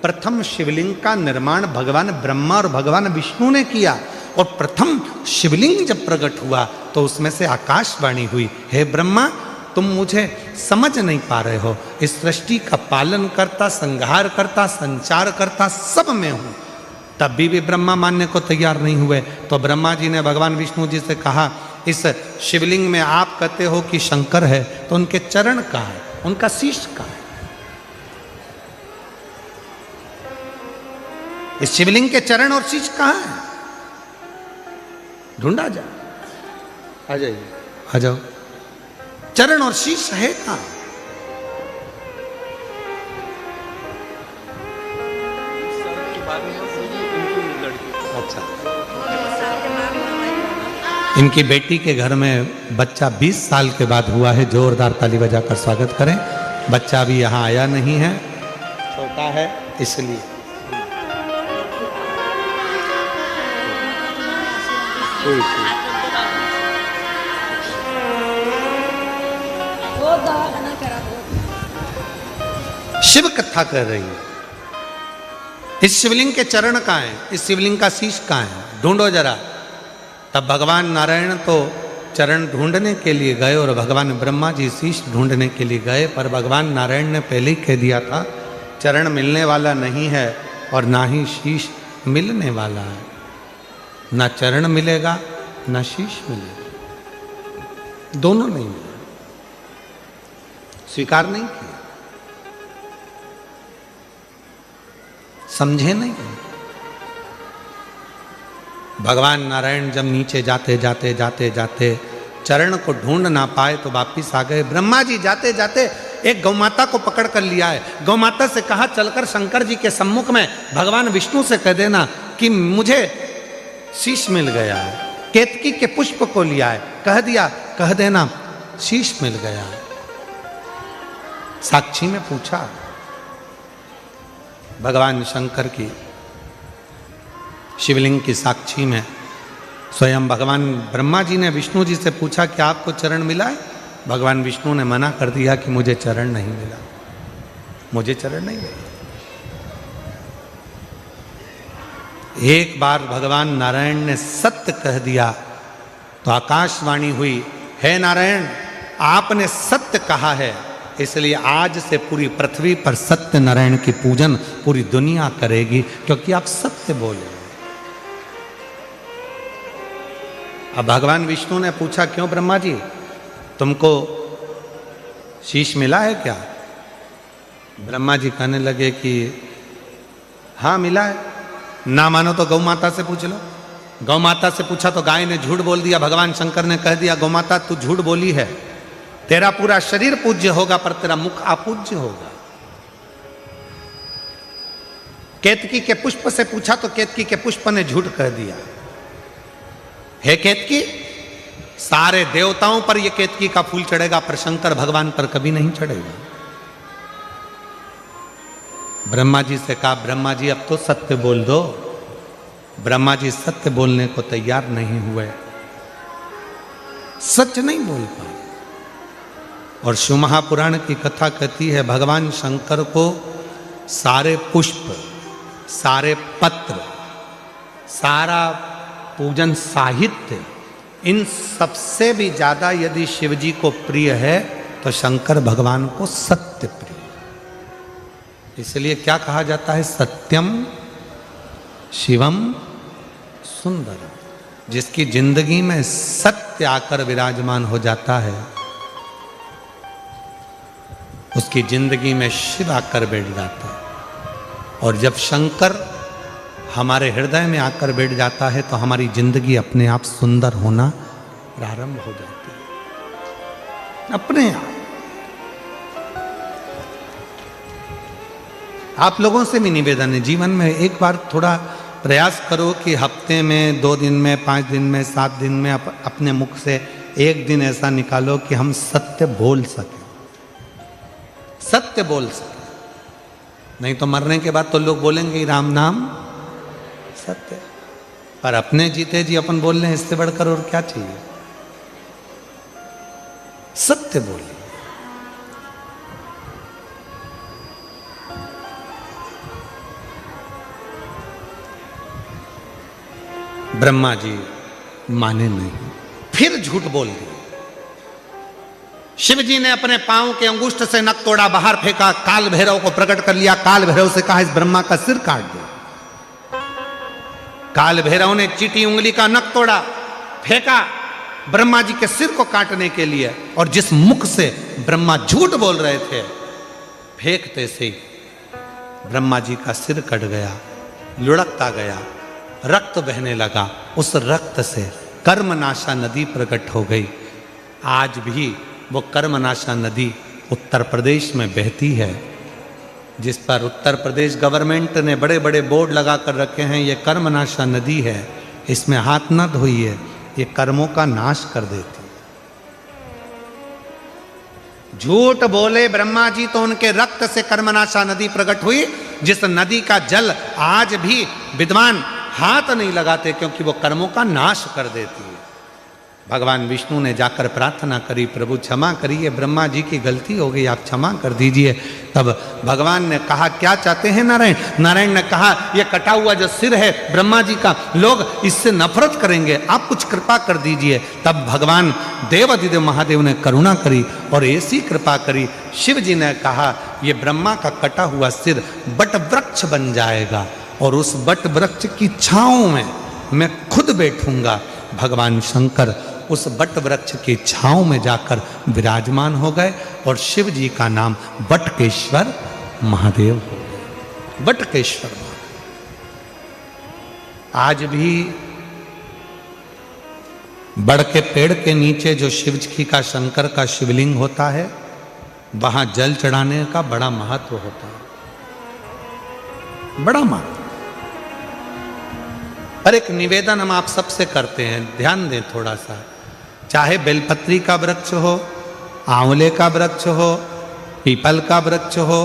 प्रथम शिवलिंग का निर्माण भगवान ब्रह्मा और भगवान विष्णु ने किया, और प्रथम शिवलिंग जब प्रकट हुआ तो उसमें से आकाशवाणी हुई, हे ब्रह्मा, तुम मुझे समझ नहीं पा रहे हो, इस सृष्टि का पालन करता, संहार करता, संचार करता सब मैं हूं। तब भी ब्रह्मा मानने को तैयार नहीं हुए। तो ब्रह्मा जी ने भगवान विष्णु जी से कहा, इस शिवलिंग में आप कहते हो कि शंकर है, तो उनके चरण कहाँ है, उनका शीश कहाँ है? इस शिवलिंग के चरण और शीश कहाँ है? ढूंढा जाए, आ जाइए, आ जाओ। चरण और शीश है कहाँ? अच्छा, इनकी बेटी के घर में बच्चा 20 साल के बाद हुआ है। जोरदार ताली बजाकर स्वागत करें। बच्चा अभी यहाँ आया नहीं है, छोटा है इसलिए। शिव कथा कर रही है। इस शिवलिंग के चरण कहाँ हैं? इस शिवलिंग का शीश कहाँ है? ढूंढो जरा। तब भगवान नारायण तो चरण ढूंढने के लिए गए, और भगवान ब्रह्मा जी शीश ढूंढने के लिए गए, पर भगवान नारायण ने पहले ही कह दिया था, चरण मिलने वाला नहीं है और ना ही शीश मिलने वाला है। ना चरण मिलेगा, ना शीश मिलेगा। दोनों नहीं मिले, स्वीकार नहीं किया, समझे नहीं। भगवान नारायण जब नीचे जाते जाते जाते जाते चरण को ढूंढ ना पाए तो वापिस आ गए। ब्रह्मा जी जाते जाते एक गौमाता को पकड़ कर लिया है। गौमाता से कहा चलकर शंकर जी के सम्मुख में भगवान विष्णु से कह देना कि मुझे शीश मिल गया है, केतकी के पुष्प को लिया है, कह देना शीश मिल गया है। साक्षी में पूछा भगवान शंकर की शिवलिंग की साक्षी में स्वयं भगवान ब्रह्मा जी ने विष्णु जी से पूछा कि आपको चरण मिला है? भगवान विष्णु ने मना कर दिया कि मुझे चरण नहीं मिला, मुझे चरण नहीं मिला। एक बार भगवान नारायण ने सत्य कह दिया तो आकाशवाणी हुई, हे नारायण आपने सत्य कहा है, इसलिए आज से पूरी पृथ्वी पर सत्य नारायण की पूजन पूरी दुनिया करेगी, क्योंकि आप सत्य बोले। अब भगवान विष्णु ने पूछा क्यों ब्रह्मा जी, तुमको शीश मिला है क्या? ब्रह्मा जी कहने लगे कि हाँ मिला है। ना मानो तो गौ माता से पूछ लो। गौ माता से पूछा तो गाय ने झूठ बोल दिया। भगवान शंकर ने कह दिया गौ माता तू झूठ बोली है, तेरा पूरा शरीर पूज्य होगा पर तेरा मुख अपूज्य होगा। केतकी के पुष्प से पूछा तो केतकी के पुष्प ने झूठ कह दिया। हे केतकी, सारे देवताओं पर यह केतकी का फूल चढ़ेगा पर शंकर भगवान पर कभी नहीं चढ़ेगा। ब्रह्मा जी से कहा ब्रह्मा जी अब तो सत्य बोल दो। ब्रह्मा जी सत्य बोलने को तैयार नहीं हुए, सच नहीं बोल पाए। और शिव महापुराण की कथा कहती है भगवान शंकर को सारे पुष्प, सारे पत्र, सारा पूजन साहित्य, इन सबसे भी ज्यादा यदि शिव जी को प्रिय है तो शंकर भगवान को सत्य प्रिय। इसलिए क्या कहा जाता है, सत्यम शिवम सुंदरम। जिसकी जिंदगी में सत्य आकर विराजमान हो जाता है उसकी जिंदगी में शिव आकर बैठ जाता है। और जब शंकर हमारे हृदय में आकर बैठ जाता है तो हमारी जिंदगी अपने आप सुंदर होना प्रारंभ हो जाती है, अपने आप। आप लोगों से भी निवेदन है, जीवन में एक बार थोड़ा प्रयास करो कि हफ्ते में, 2 दिन में, 5 दिन में, 7 दिन में अपने मुख से एक दिन ऐसा निकालो कि हम सत्य बोल सकें, सत्य बोल सकें। नहीं तो मरने के बाद तो लोग बोलेंगे राम नाम सत्य, पर अपने जीते जी अपन बोल रहे हैं, इससे बढ़कर और क्या चाहिए। सत्य बोलिए। ब्रह्मा जी माने नहीं, फिर झूठ बोल दिए। शिव जी ने अपने पांव के अंगुष्ठ से नख तोड़ा, बाहर फेंका, काल भैरव को प्रकट कर लिया। काल भैरव से कहा इस ब्रह्मा का सिर काट दो। काल भैरव ने चीटी उंगली का नख तोड़ा, फेंका ब्रह्मा जी के सिर को काटने के लिए। और जिस मुख से ब्रह्मा झूठ बोल रहे थे, फेंकते से ब्रह्मा जी का सिर कट गया, लुढ़कता गया, रक्त बहने लगा। उस रक्त से कर्मनाशा नदी प्रकट हो गई। आज भी वो कर्मनाशा नदी उत्तर प्रदेश में बहती है, जिस पर उत्तर प्रदेश गवर्नमेंट ने बड़े बड़े बोर्ड लगा कर रखे हैं, ये कर्मनाशा नदी है, इसमें हाथ न धोइए, ये कर्मों का नाश कर देती। झूठ बोले ब्रह्मा जी तो उनके रक्त से कर्मनाशा नदी प्रकट हुई, जिस नदी का जल आज भी विद्वान हाथ नहीं लगाते क्योंकि वो कर्मों का नाश कर देती है। भगवान विष्णु ने जाकर प्रार्थना करी, प्रभु क्षमा करिए, ब्रह्मा जी की गलती हो गई, आप क्षमा कर दीजिए। तब भगवान ने कहा क्या चाहते हैं नारायण? नारायण ने कहा ये कटा हुआ जो सिर है ब्रह्मा जी का, लोग इससे नफरत करेंगे, आप कुछ कृपा कर दीजिए। तब भगवान देवाधिदेव महादेव ने करुणा करी और ऐसी कृपा करी, शिव जी ने कहा ये ब्रह्मा का कटा हुआ सिर बट वृक्ष बन जाएगा और उस बट वृक्ष की छांव में मैं खुद बैठूंगा। भगवान शंकर उस बट वृक्ष की छांव में जाकर विराजमान हो गए और शिव जी का नाम बटकेश्वर महादेव हो गया। बटकेश्वर महादेव आज भी बड़ के पेड़ के नीचे जो शिव जी का शंकर का शिवलिंग होता है, वहां जल चढ़ाने का बड़ा महत्व होता है, बड़ा महत्व। पर एक निवेदन हम आप सबसे करते हैं, ध्यान दें थोड़ा सा। चाहे बेलपत्री का वृक्ष हो, आंवले का वृक्ष हो, पीपल का वृक्ष हो,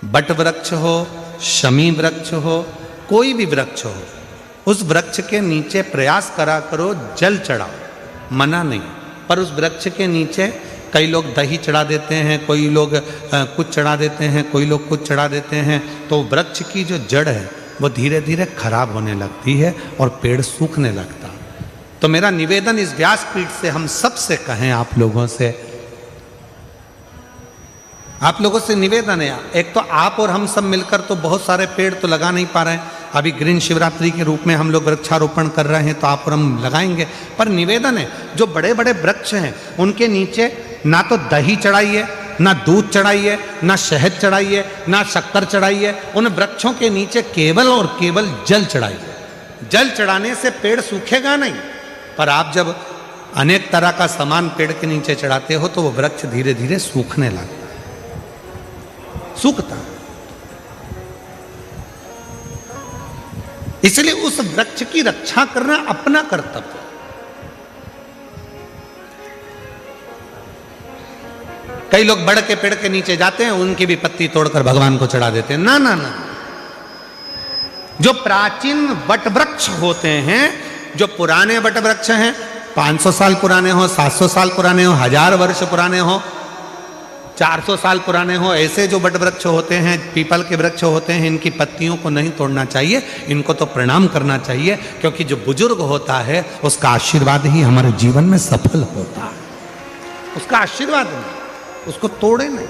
बट वृक्ष हो, शमी वृक्ष हो, कोई भी वृक्ष हो, उस वृक्ष के नीचे प्रयास करा करो जल चढ़ाओ, मना नहीं। पर उस वृक्ष के नीचे कई लोग दही चढ़ा देते हैं, कोई लोग कुछ चढ़ा देते हैं, कोई लोग कुछ चढ़ा देते हैं, तो वृक्ष की जो जड़ है वो धीरे धीरे खराब होने लगती है और पेड़ सूखने लगता। तो मेरा निवेदन इस व्यासपीठ से हम सबसे कहें, आप लोगों से निवेदन है। एक तो आप और हम सब मिलकर तो बहुत सारे पेड़ तो लगा नहीं पा रहे हैं। अभी ग्रीन शिवरात्रि के रूप में हम लोग वृक्षारोपण कर रहे हैं, तो आप और हम लगाएंगे। पर निवेदन है, जो बड़े बड़े वृक्ष हैं उनके नीचे ना तो दही चढ़ाइए, ना दूध चढ़ाइए, ना शहद चढ़ाइए, ना शक्कर चढ़ाइए। उन वृक्षों के नीचे केवल और केवल जल चढ़ाइए। जल चढ़ाने से पेड़ सूखेगा नहीं, पर आप जब अनेक तरह का सामान पेड़ के नीचे चढ़ाते हो तो वो वृक्ष धीरे धीरे सूखने लगता है, सूखता। इसलिए उस वृक्ष की रक्षा करना अपना कर्तव्य। कई लोग बड़ के पेड़ के नीचे जाते हैं, उनकी भी पत्ती तोड़कर भगवान को चढ़ा देते हैं। ना ना ना, जो प्राचीन वट वृक्ष होते हैं, जो पुराने वट वृक्ष हैं, 500 साल पुराने हो, 700 साल पुराने हो, 1000 वर्ष पुराने हो, 400 साल पुराने हो, ऐसे जो वट वृक्ष होते हैं, पीपल के वृक्ष होते हैं, इनकी पत्तियों को नहीं तोड़ना चाहिए, इनको तो प्रणाम करना चाहिए। क्योंकि जो बुजुर्ग होता है उसका आशीर्वाद ही हमारे जीवन में सफल होता है, उसका आशीर्वाद नहीं, उसको तोड़े नहीं।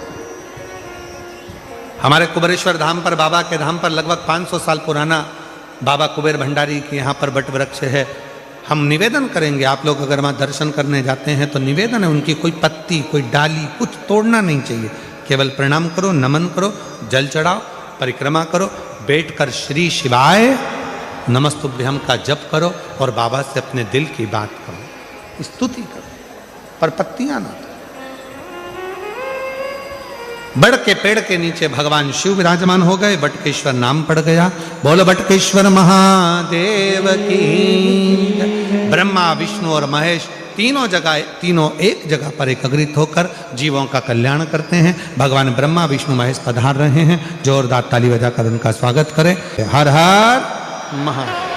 हमारे कुबेरेश्वर धाम पर, बाबा के धाम पर लगभग 500 साल पुराना बाबा कुबेर भंडारी के यहाँ पर वट वृक्ष है। हम निवेदन करेंगे, आप लोग अगर वहाँ दर्शन करने जाते हैं तो निवेदन है, उनकी कोई पत्ती, कोई डाली, कुछ तोड़ना नहीं चाहिए। केवल प्रणाम करो, नमन करो, जल चढ़ाओ, परिक्रमा करो, बैठकर श्री शिवाय नमस्तुभ्यम का जप करो और बाबा से अपने दिल की बात करो, स्तुति करो, पर पत्तियां ना। बड़ के पेड़ के नीचे भगवान शिव विराजमान हो गए, बटकेश्वर नाम पड़ गया। बोलो बटकेश्वर महादेव की। ब्रह्मा, विष्णु और महेश तीनों एक जगह पर एकत्रित होकर जीवों का कल्याण करते हैं। भगवान ब्रह्मा, विष्णु, महेश पधार रहे हैं। जोरदार ताली बजाकर उनका स्वागत करें। हर हर महादेव।